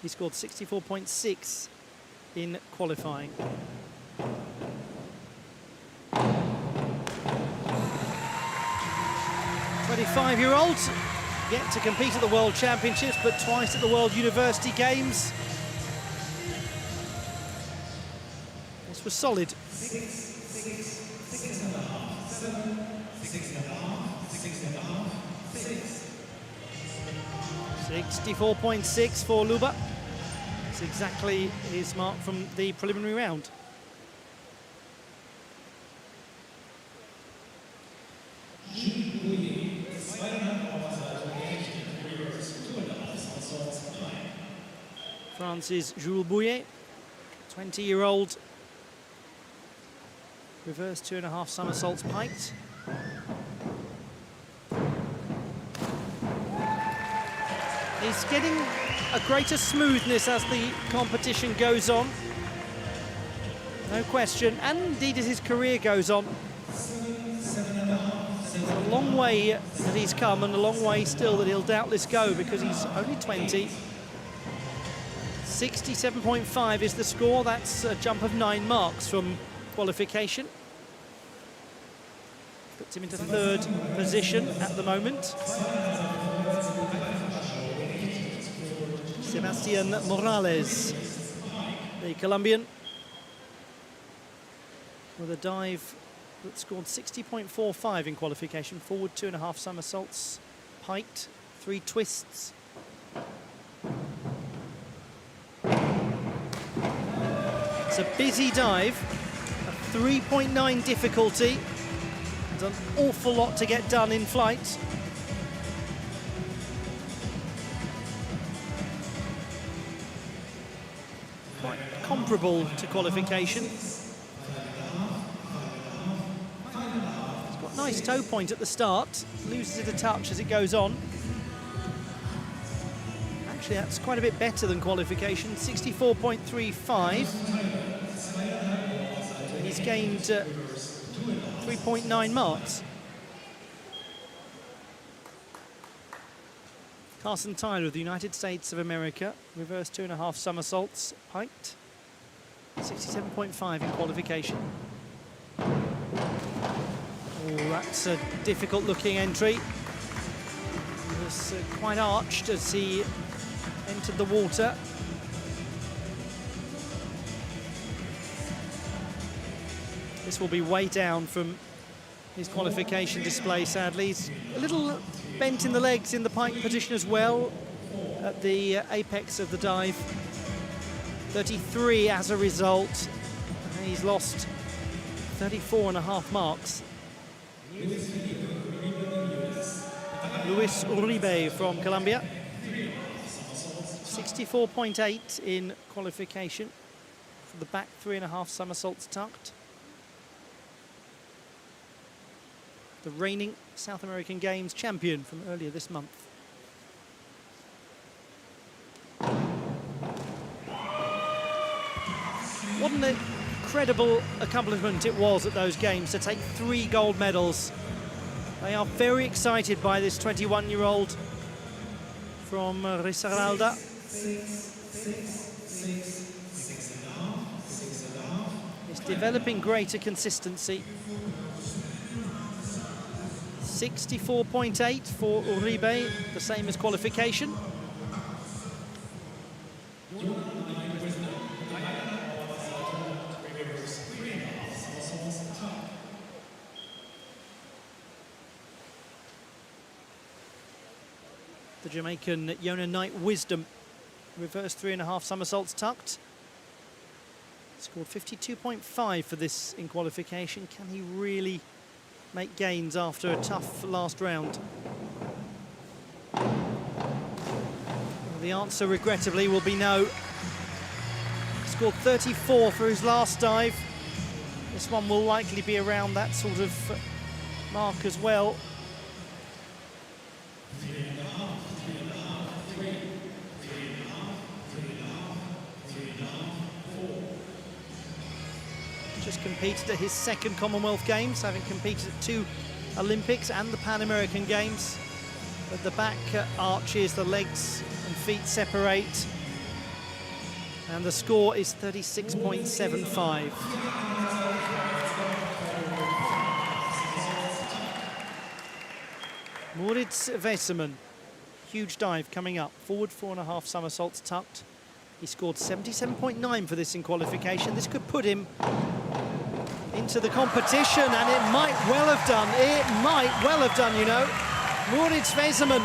He scored 64.6 in qualifying. 25-year-old, yet to compete at the World Championships, but twice at the World University Games. This was solid. 64.6 for Luber. That's exactly his mark from the preliminary round. France's Jules Bouillet, 20-year-old, reverse 2.5 somersaults piked. He's getting a greater smoothness as the competition goes on, no question, and indeed as his career goes on. It's a long way that he's come, and a long way still that he'll doubtless go, because he's only 20. 67.5 is the score. That's a jump of 9 marks from qualification. Puts him into 3rd position at the moment. Sebastian Morales, the Colombian, with a dive that scored 60.45 in qualification. Forward 2.5 somersaults, piked, 3 twists. It's a busy dive, a 3.9 difficulty. There's an awful lot to get done in flight. Quite comparable to qualification. It's got a nice toe point at the start, loses it a touch as it goes on. Actually, that's quite a bit better than qualification, 64.35. So he's gained 3.9 marks. Carson Tyler of the United States of America, reverse 2.5 somersaults, piked, 67.5 in qualification. Oh, that's a difficult-looking entry. He was quite arched as he entered the water. This will be way down from his qualification display, sadly. He's a little bent in the legs in the pike position as well at the apex of the dive. 33 as a result. And he's lost 34.5 marks. Luis Uribe from Colombia. 64.8 in qualification for the back 3.5 somersaults tucked. The reigning South American Games champion from earlier this month. Wasn't it incredible accomplishment it was at those games to take 3 gold medals. They are very excited by this 21-year-old from Risaralda. He's developing greater consistency. 64.8 for Uribe, the same as qualification. The Jamaican Yona Knight Wisdom, reverse 3.5 somersaults tucked. Scored 52.5 for this in qualification. Can he really make gains after a tough last round? Well, the answer, regrettably, will be no. He scored 34 for his last dive. This one will likely be around that sort of mark as well. Just competed at his second Commonwealth Games, having competed at 2 Olympics and the Pan American Games. But the back arches, the legs and feet separate. And the score is 36.75. Moritz Wesermann, huge dive coming up. Forward 4.5 somersaults tucked. He scored 77.9 for this in qualification. This could put him into the competition, and it might well have done. It might well have done, you know. Moritz Wesermann.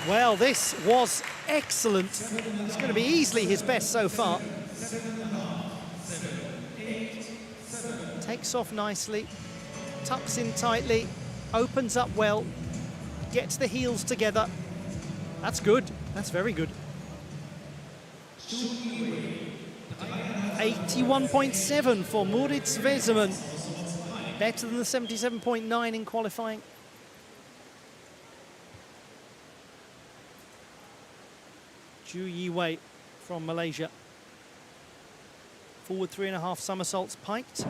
Well, this was excellent. It's going to be easily his best so far. Takes off nicely, tucks in tightly, opens up well, gets the heels together. That's good. That's very good. 81.7 for Moritz Wesermann. Better than the 77.9 in qualifying. Ju Yi-wei from Malaysia. Forward 3.5 somersaults piked.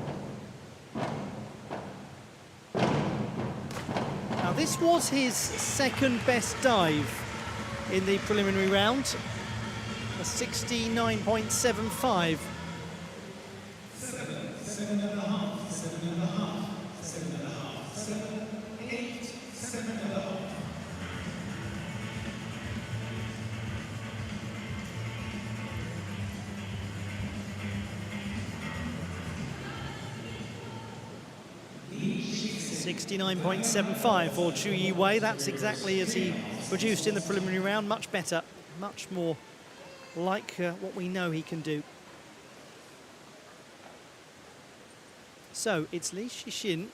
Now this was his second best dive in the preliminary round. A 69.75. 69.75 for Ju Yi-wei. That's exactly as he produced in the preliminary round. Much better, much more like what we know he can do. So it's Li Shixin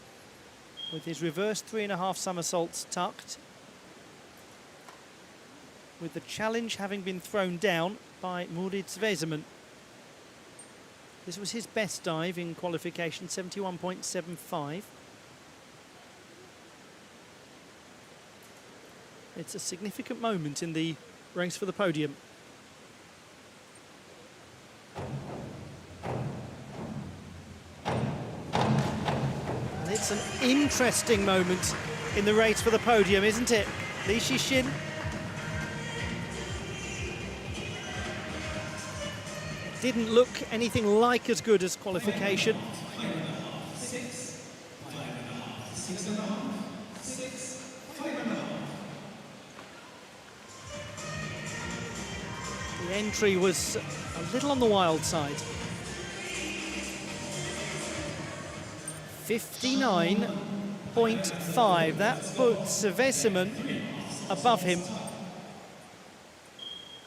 with his reverse 3.5 somersaults tucked, with the challenge having been thrown down by Moritz Wesermann. This was his best dive in qualification, 71.75. It's a significant moment in the race for the podium. And it's an interesting moment in the race for the podium, isn't it? Li Shixin. Didn't look anything like as good as qualification. The entry was a little on the wild side. 59.5. That puts Wesermann above him.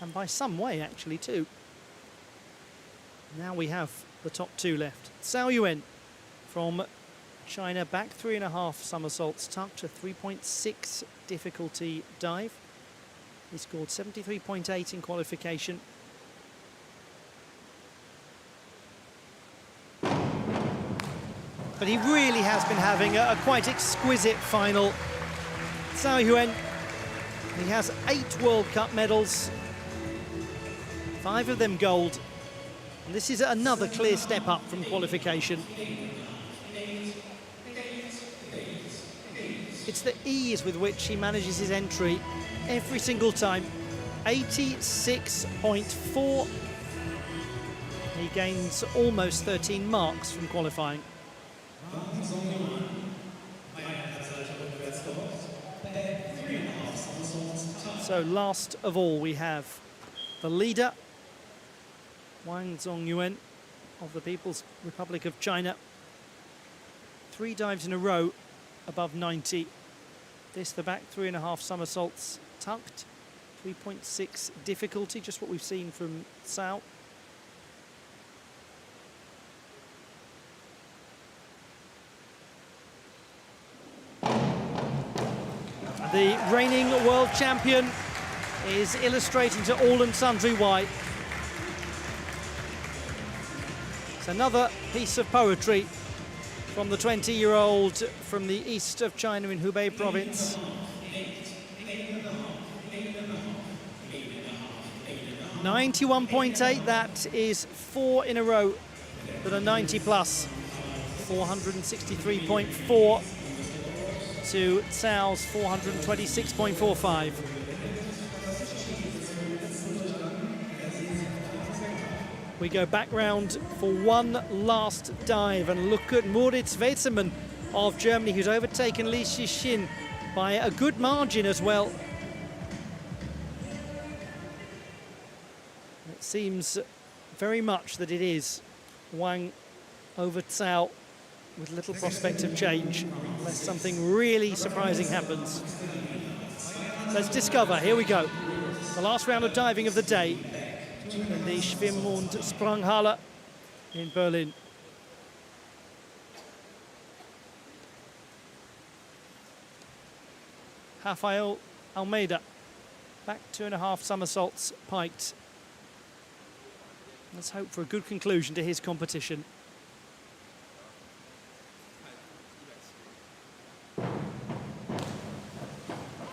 And by some way, actually, too. Now we have the top 2 left. Cao Yuan from China, back 3.5 somersaults tucked, a 3.6 difficulty dive. He scored 73.8 in qualification. But he really has been having a quite exquisite final. Cao Yuan, he has 8 World Cup medals, 5 of them gold. And this is another clear step up from qualification. It's the ease with which he manages his entry every single time. 86.4. He gains almost 13 marks from qualifying. So last of all, we have the leader, Wang Zongyuan of the People's Republic of China. 3 dives in a row above 90. This, the back 3.5 somersaults tucked. 3.6 difficulty, just what we've seen from Cao. The reigning world champion is illustrating to all and sundry why. It's another piece of poetry from the 20-year-old from the east of China in Hubei province. 91.8, that is 4 in a row that are 90 plus. 463.4 to Cao's 426.45. We go back round for one last dive and look at Moritz Weizmann of Germany, who's overtaken Li Shixin by a good margin as well. It seems very much that it is Wang over Cao, with little prospect of change, unless something really surprising happens. Let's discover, here we go, the last round of diving of the day in the Springboard Sprunghalle in Berlin. Rafael Almeida, back 2.5 somersaults piked. Let's hope for a good conclusion to his competition.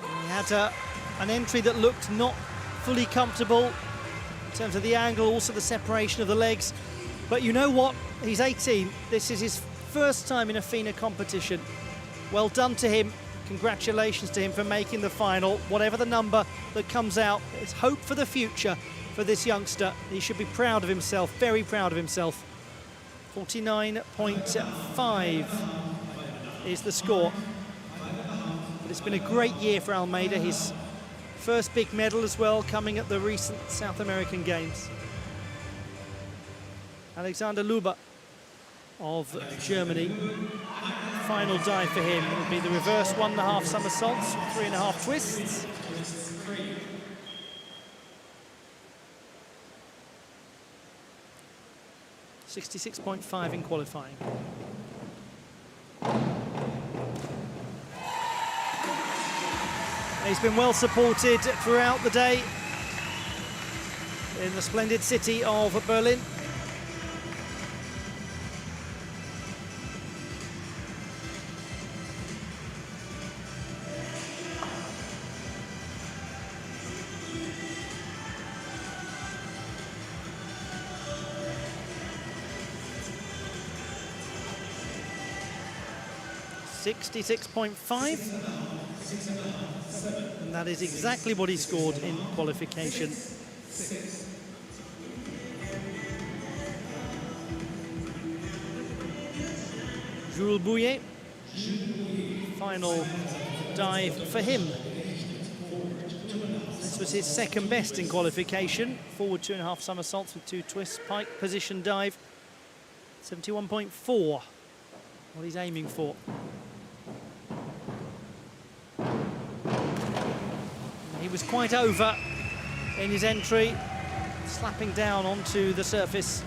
He had an entry that looked not fully comfortable in terms of the angle, also the separation of the legs. But you know what? He's 18. This is his first time in a FINA competition. Well done to him. Congratulations to him for making the final. Whatever the number that comes out, it's hope for the future for this youngster. He should be proud of himself, very proud of himself. 49.5 is the score. But it's been a great year for Almeida. His first big medal as well, coming at the recent South American Games. Alexander Luber of Germany. Final dive for him will be the reverse 1.5 somersaults, 3.5 twists. .66.5 in qualifying. He's been well supported throughout the day in the splendid city of Berlin. .66.5, and that is exactly what he scored in qualification. Jules Bouillet, final dive for him. This was his second best in qualification. Forward 2.5 somersaults with 2 twists, pike position dive. 71.4, what he's aiming for. He was quite over in his entry, slapping down onto the surface.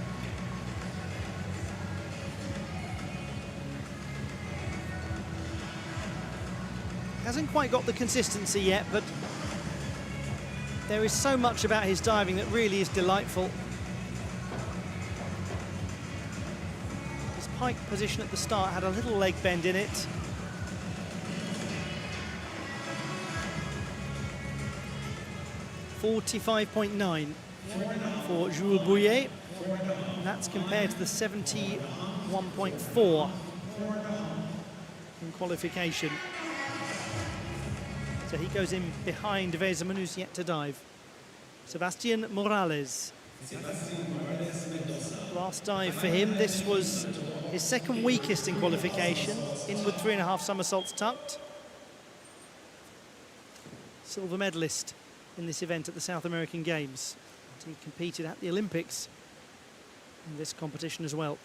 Hasn't quite got the consistency yet, but there is so much about his diving that really is delightful. His pike position at the start had a little leg bend in it. .45.9 for Jules Bouillet. And that's compared to the 71.4 in qualification. So he goes in behind Weserman, who's yet to dive. Sebastian Morales. Last dive for him. This was his second weakest in qualification. Inward 3.5 somersaults tucked. Silver medalist in this event at the South American Games. He competed at the Olympics in this competition as well.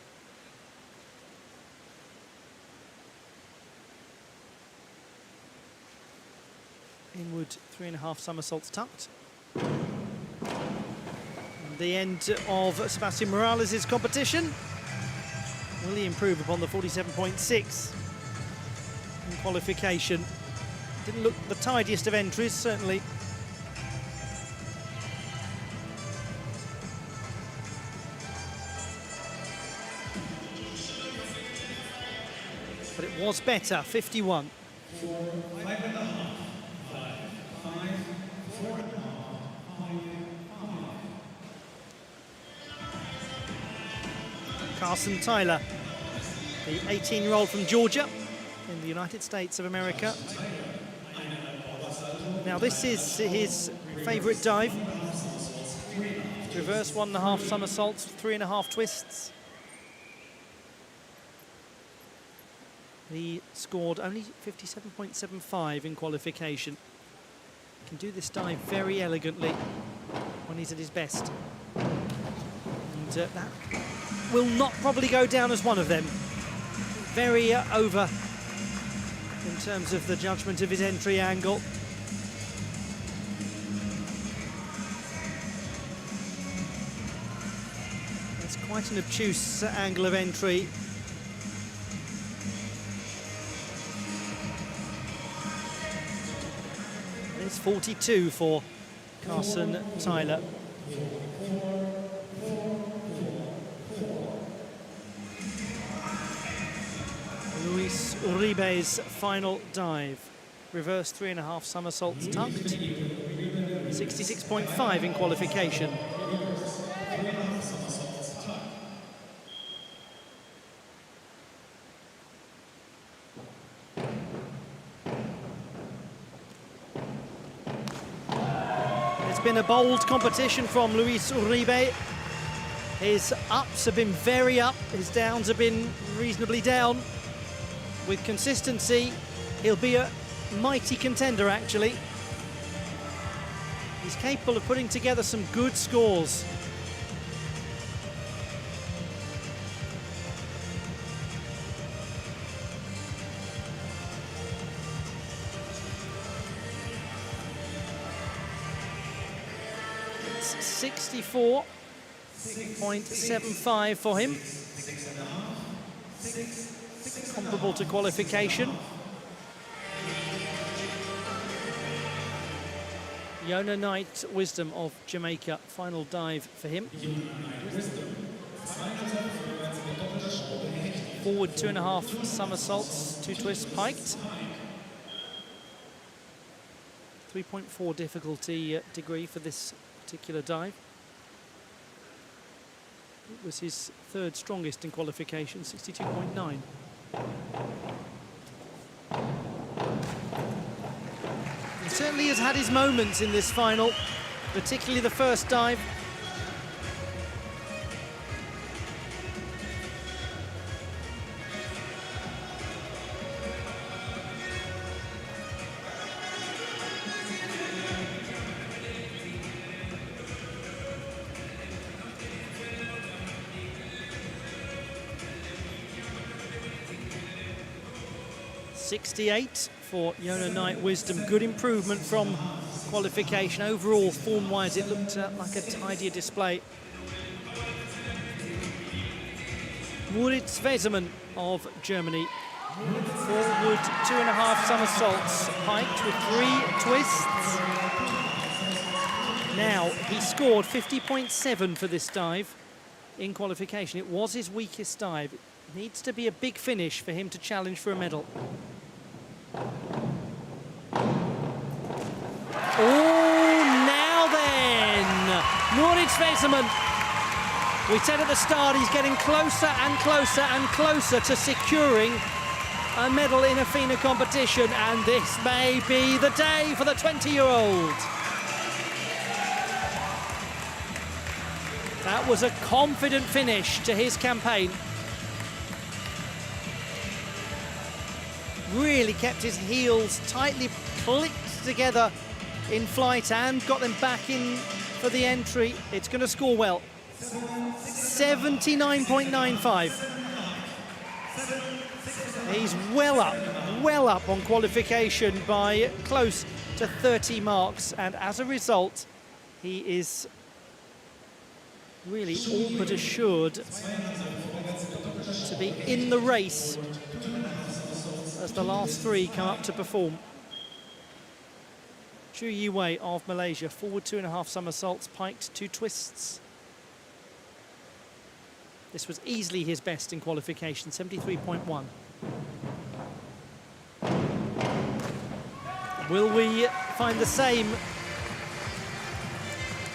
Inward 3.5 somersaults tucked. And the end of Sebastian Morales' competition. Will he improve upon the 47.6 in qualification? Didn't look the tidiest of entries, certainly. But it was better, 51. Carson Tyler, the 18-year-old from Georgia in the United States of America. Now this is his favourite dive. Reverse 1.5 somersaults, 3.5 twists. He scored only 57.75 in qualification. Can do this dive very elegantly when he's at his best. And that will not probably go down as one of them. Very over in terms of the judgment of his entry angle. It's quite an obtuse angle of entry. It's 42 for Carson Tyler. Luis Uribe's final dive. Reverse 3.5 somersaults tucked. 66.5 in qualification. It's been a bold competition from Luis Uribe. His ups have been very up, his downs have been reasonably down. With consistency, he'll be a mighty contender, actually. He's capable of putting together some good scores. It's 64.75 for him. Comparable to qualification. Yona Knight Wisdom of Jamaica, final dive for him. Forward 2.5 somersaults, 2 twists piked. 3.4 difficulty degree for this particular dive. It was his third strongest in qualification, 62.9. He certainly has had his moments in this final, particularly the first dive. .68 for Yona Knight Wisdom. Good improvement from qualification. Overall, form-wise, it looked like a tidier display. Moritz Weserman of Germany. Forward 2.5 somersaults, piked with 3 twists. Now, he scored 50.7 for this dive in qualification. It was his weakest dive. It needs to be a big finish for him to challenge for a medal. Oh, now then! Moritz Weserman We said at the start he's getting closer and closer and closer to securing a medal in a FINA competition, and this may be the day for the 20-year-old. That was a confident finish to his campaign. Really kept his heels tightly clicked together in flight and got them back in for the entry. It's going to score well. 79.95. He's well up on qualification by close to 30 marks, and as a result, he is really all but assured to be in the race as the last three come up to perform. Chu Yiwei of Malaysia, forward 2.5 somersaults, piked 2 twists. This was easily his best in qualification, 73.1. Will we find the same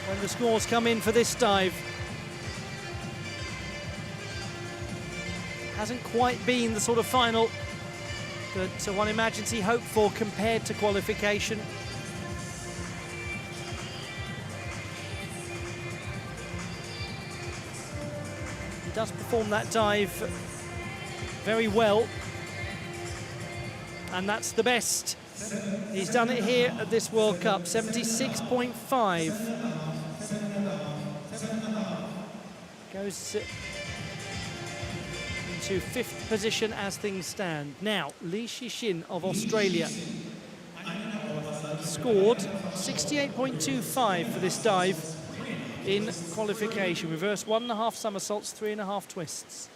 when the scores come in for this dive? Hasn't quite been the sort of final that one imagines he hoped for compared to qualification. He does perform that dive very well, and that's the best he's done it here at this World Cup. 76.5. Goes into 5th position as things stand. Now, Li Shixin of Australia scored 68.25 for this dive in qualification. Reverse 1.5 somersaults, 3.5 twists.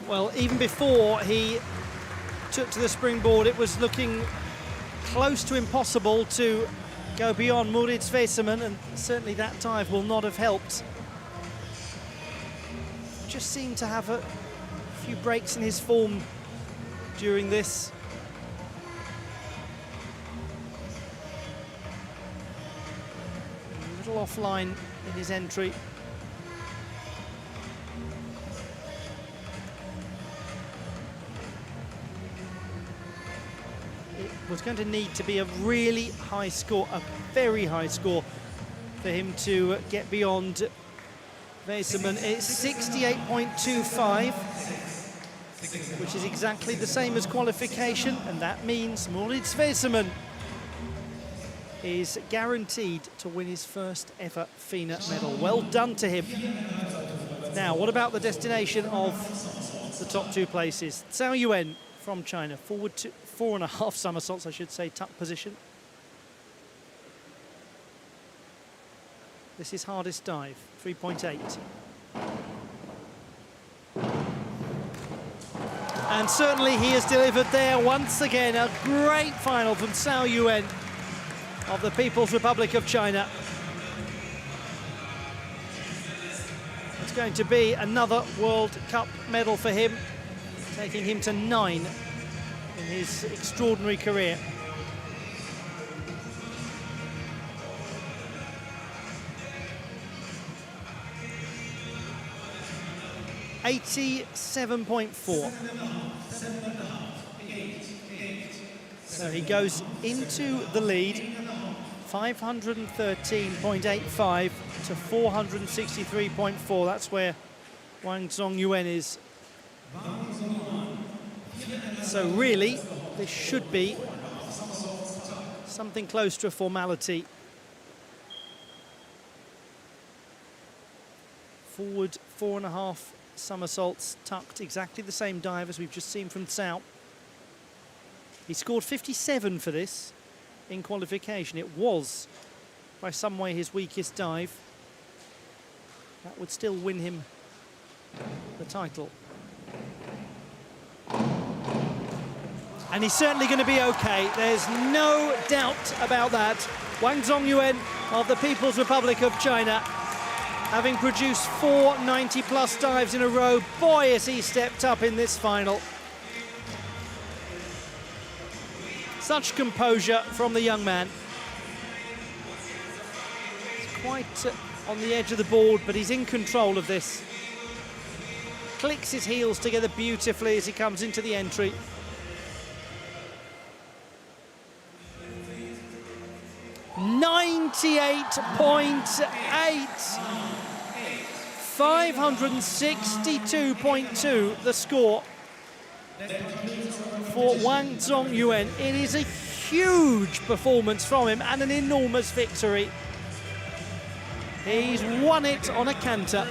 Well, even before he took to the springboard, it was looking close to impossible to go beyond Murid Sveseman, and certainly that dive will not have helped. Just seemed to have a few breaks in his form during this. A little offline in his entry. Was going to need to be a really high score, a very high score, for him to get beyond Veseman. It's 68.25, which is exactly the same as qualification, and that means Murid Veseman is guaranteed to win his first ever FINA medal. Well done to him. Now, what about the destination of the top 2 places? Cao Yuan from China, forward to 4.5 somersaults, I should say, tuck position. This is hardest dive, 3.8. And certainly he has delivered there once again. A great final from Cao Yuan of the People's Republic of China. It's going to be another World Cup medal for him, taking him to 9 in his extraordinary career. .87.4. So he goes into the lead, 513.85 to 463.4. That's where Wang Zongyuan is. So really, this should be something close to a formality. Forward 4.5 somersaults tucked, exactly the same dive as we've just seen from Cao. He scored 57 for this in qualification. It was, by some way, his weakest dive. That would still win him the title. And he's certainly going to be okay. There's no doubt about that. Wang Zongyuan of the People's Republic of China, having produced 4 90-plus dives in a row. Boy, has he stepped up in this final. Such composure from the young man. He's quite on the edge of the board, but he's in control of this. Clicks his heels together beautifully as he comes into the entry. .98.8, 562.2 the score for Wang Zongyuan. It is a huge performance from him and an enormous victory. He's won it on a canter.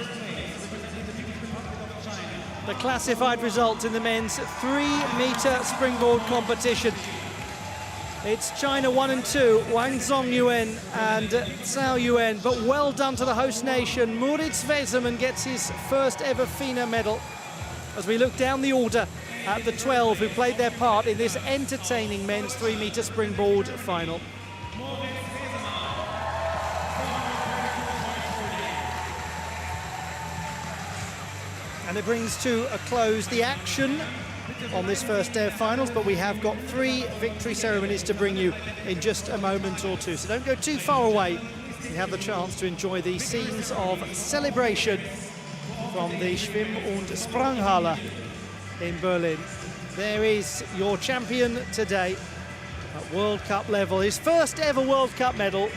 The classified results in the men's 3-meter springboard competition. It's China 1 and 2, Wang Zongyuan and Zhao Yuan, but well done to the host nation. Moritz Wesermann gets his first ever FINA medal as we look down the order at the 12 who played their part in this entertaining men's 3-meter springboard final. And it brings to a close the action on this first day of finals, but we have got 3 victory ceremonies to bring you in just a moment or two. So don't go too far away. You have the chance to enjoy the scenes of celebration from the Schwimm- und Spranghalle in Berlin. There is your champion today at World Cup level. His first ever World Cup medal.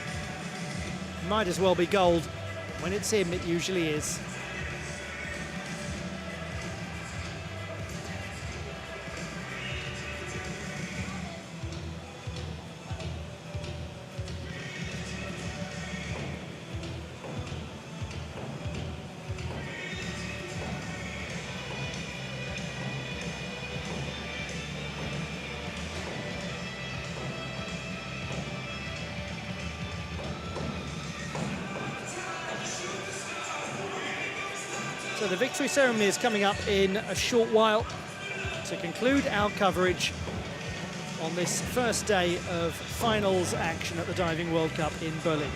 Might as well be gold. When it's him, it usually is. So the victory ceremony is coming up in a short while to conclude our coverage on this first day of finals action at the Diving World Cup in Berlin.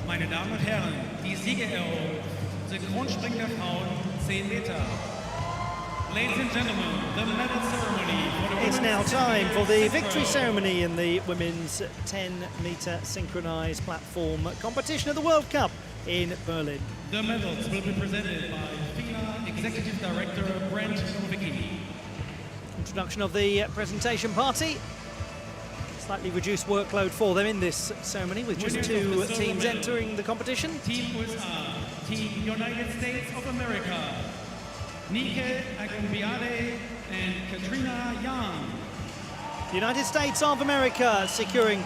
Meine Damen und Herren, die Siegerehrung, Synchronspringen der Frauen, 10 Meter. Ladies and gentlemen, the medal ceremony for the It's now women's time 10 for the meter victory synchro. ceremony in the women's 10-metre synchronised platform competition at the World Cup in Berlin. The medals will be presented by FINA Executive Director Brent Nowicki. Introduction of the presentation party. Slightly reduced workload for them in this ceremony with just Winners two of the silver teams medal. entering the competition. Team USA, Team United States of America, Nike Agumbiade and Katrina Young. The United States of America securing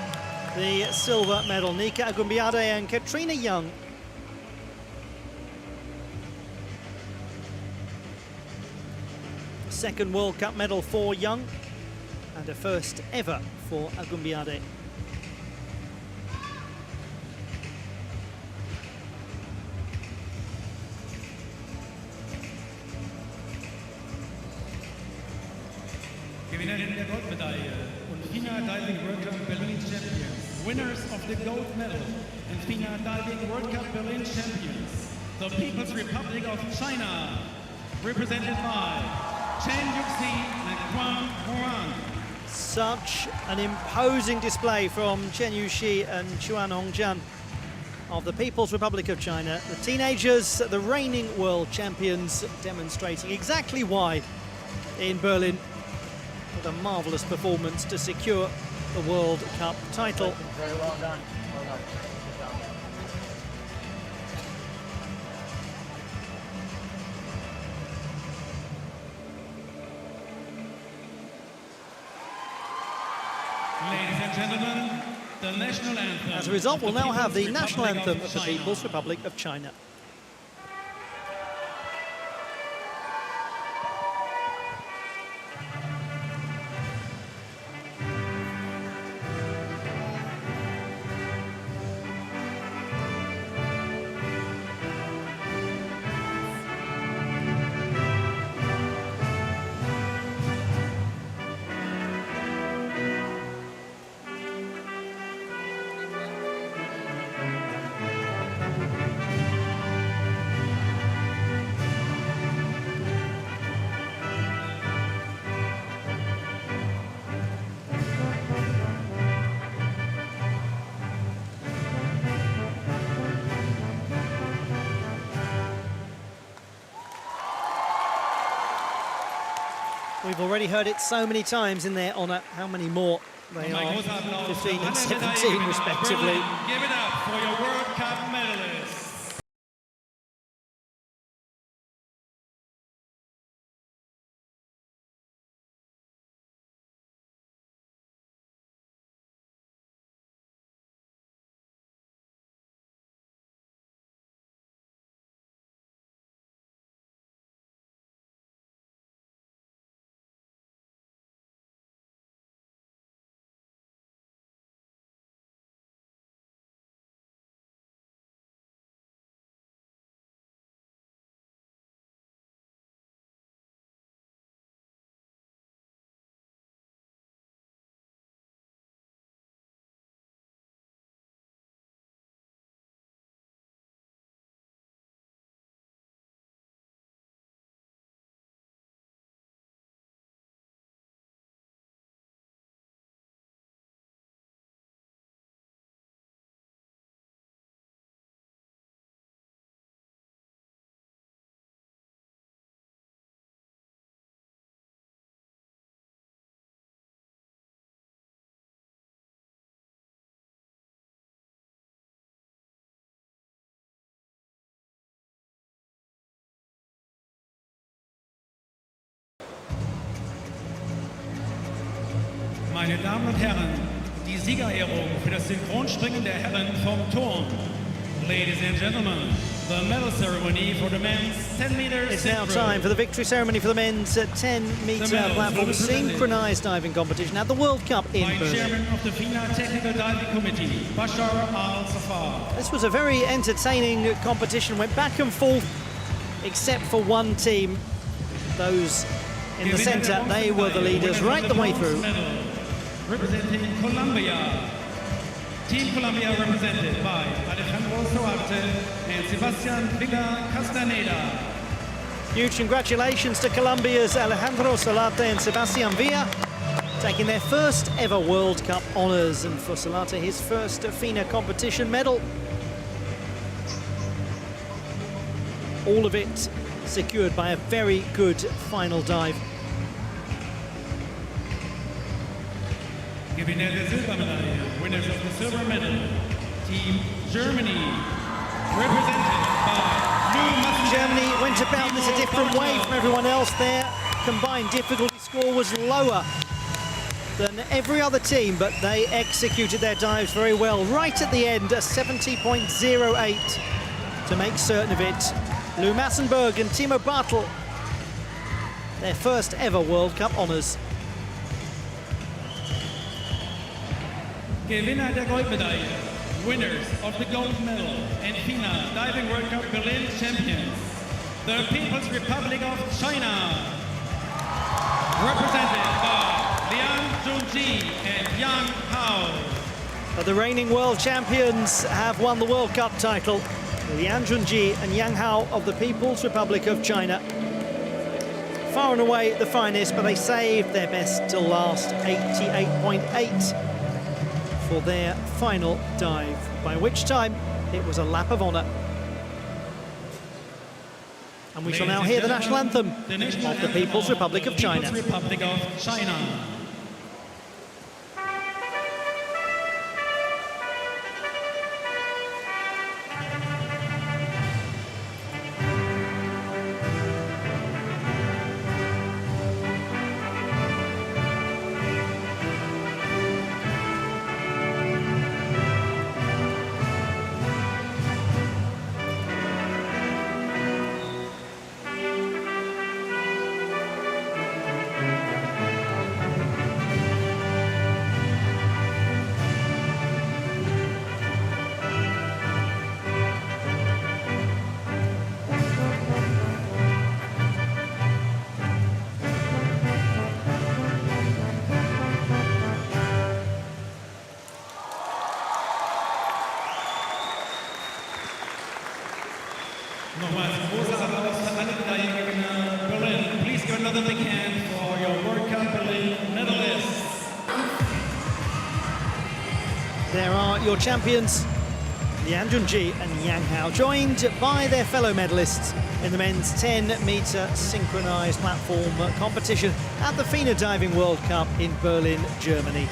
the silver medal. Nika Agumbiade and Katrina Young. Second World Cup medal for Young and a first ever for Agumbiade. Gewinnerin der Goldmedaille und FINA Diving World Cup Berlin Champions. Winners of the gold medal and FINA Diving World Cup Berlin Champions. The People's Republic of China, represented by Chen Yuxi and Guang Huang. Such an imposing display from Chen Yuxi and Chuan Hongjian of the People's Republic of China. The teenagers, the reigning world champions, demonstrating exactly why in Berlin with a marvellous performance to secure the World Cup title. Very well done. Well done. Good job. Ladies and gentlemen, the national anthem. As a result, we'll now have the People's national Republic anthem of the China. People's Republic of China. We've already heard it so many times in their honour. How many more they Mein are? großer Applaus 15 für and alle 17 Medaillengewinner respectively. Berlin. Give it up for your World Cup medalists. Meine Damen und Herren, die Siegerehrung für das Synchronspringen der Herren vom Turm. Ladies and gentlemen, the medal ceremony for the men's 10 meters. It's now time for the victory ceremony for the men's 10-metre platform synchronised diving competition at the World Cup in By Berlin. Chairman of the FINA Technical Diving Committee, Bashar Al-Safar. This was a very entertaining competition, went back and forth, except for one team. Those in the centre, they were the leaders right the way through. Representing Colombia, Team Colombia represented by Alejandro Soarte and Sebastian Villa Castaneda. Huge congratulations to Colombia's Alejandro Solarte and Sebastian Villa, taking their first ever World Cup honours, and for Solarte his first FINA competition medal. All of it secured by a very good final dive. Gewinner der Silbermedaille, winners of the silver medal, Team Germany, represented by Germany went about this a different way from everyone else. Their combined difficulty score was lower than every other team, but they executed their dives very well. Right at the end, a 70.08 to make certain of it. Lou Massenberg and Timo Bartel, their first ever World Cup honours. Gewinner der Goldmedaille, winners of the gold medal and FINA Diving World Cup Berlin champions, the People's Republic of China, represented by Liang Junji and Yang Hao. But the reigning world champions have won the World Cup title. Liang Junji and Yang Hao of the People's Republic of China. Far and away the finest, but they saved their best till last, 88.8 for their final dive, by which time it was a lap of honour. And we shall now hear the national anthem of the People's Republic of China. People's Republic of China. Nochmals großer Applaus für alle Medaillengewinner Berlin. Please give another big hand for your World Cup Berlin medalists. There are your champions, Liang Junji and Yang Hao, joined by their fellow medalists in the men's 10-metre synchronised platform competition at the FINA Diving World Cup in Berlin, Germany.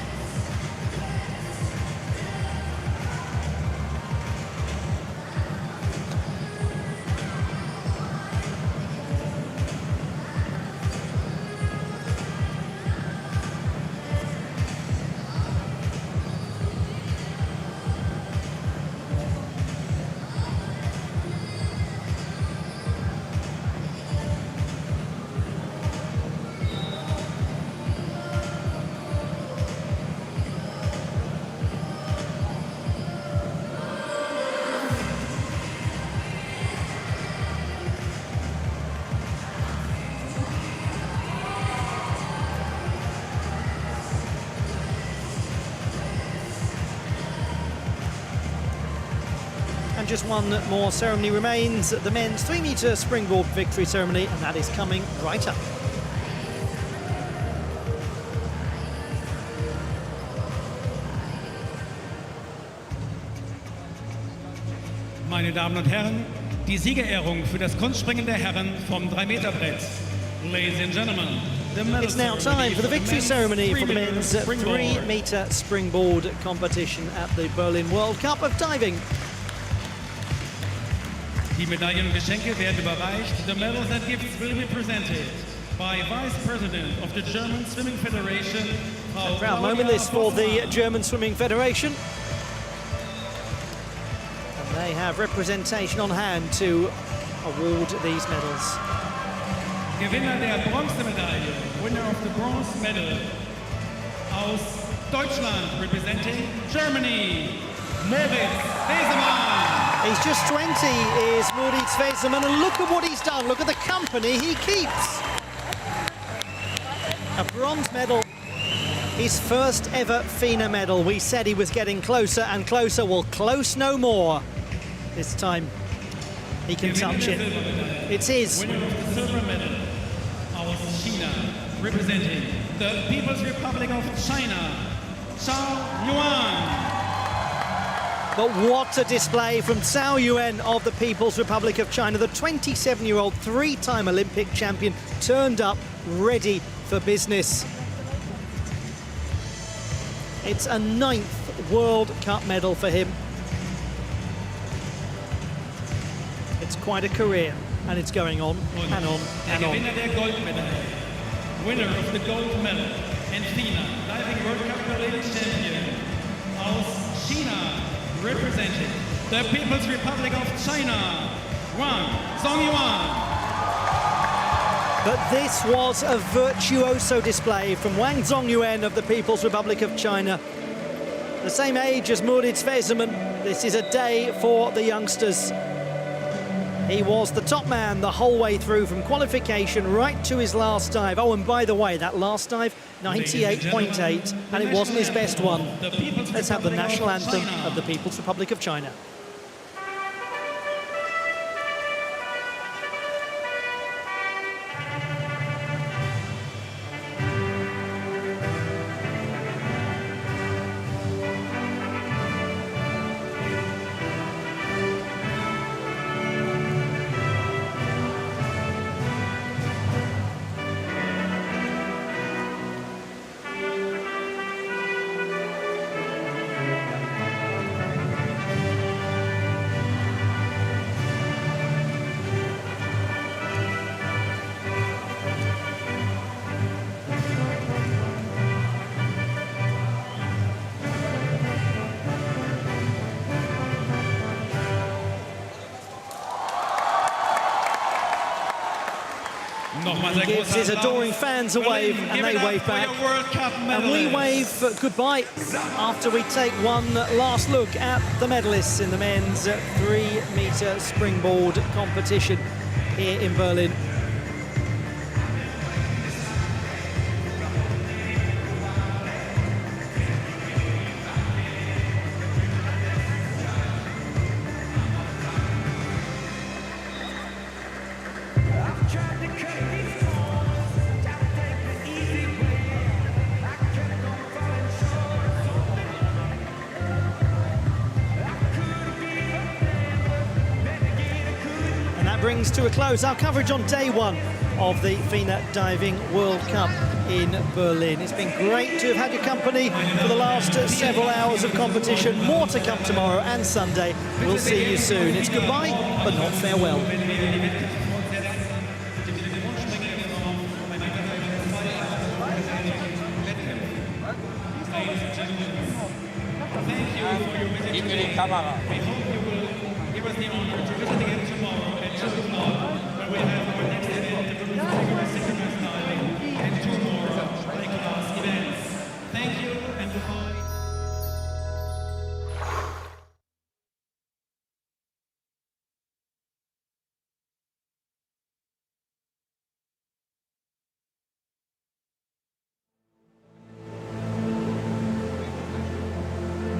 Just one more ceremony remains, the men's 3-metre springboard victory ceremony, and that is coming right up. Meine Damen und Herren, die Siegerehrung für das Kunstspringen der Herren vom 3-Meter-Brett. Ladies and gentlemen, it's now time for the victory ceremony for the men's 3-metre springboard competition at the Berlin World Cup of Diving. Die Medaillen und Geschenke werden überreicht. The medals and gifts will be presented by Vice President of the German Swimming Federation. A proud moment this for the German Swimming Federation. And they have representation on hand to award these medals. Gewinner der Bronzemedaille, winner of the bronze medal, aus Deutschland, representing Germany, Moritz Wesemann. He's just 20, is Moritz Wesemann, and look at what he's done. Look at the company he keeps. A bronze medal His first ever FINA medal. We said he was getting closer and closer. Well, close no more. This time he can touch it. It's his. Winner of the silver medal, our China, representing the People's Republic of China, Zhao Yuan. But what a display from Zhao Yuan of the People's Republic of China. The 27-year-old three-time Olympic champion turned up ready for business. It's a 9th World Cup medal for him. It's quite a career, and it's going on and on and on. Gewinner der Goldmedaille, winner of the gold medal and FINA Diving World Cup Berlin champion, aus China, representing the People's Republic of China, Wang Zongyuan. But this was a virtuoso display from Wang Zongyuan of the People's Republic of China. The same age as Murid Svezeman. This is a day for the youngsters. He was the top man the whole way through, from qualification right to his last dive. Oh, and by the way, that last dive, 98.8, and it wasn't his best one. Let's have the national anthem of the People's Republic of China. He gives his adoring fans a wave, and they wave back. And we wave goodbye after we take one last look at the medalists in the men's 3-meter springboard competition here in Berlin. Brings to a close our coverage on day one of the FINA Diving World Cup in Berlin. It's been great to have had your company for the last several hours of competition. More to come tomorrow and Sunday. We'll see you soon. It's goodbye, but not farewell. Thank you for your visit today. We hope you will give us the honor to visit again tomorrow at 2 o'clock, when we have our next event, the rigorous synchronous diving, and 2 more high-class events. Thank you, and goodbye.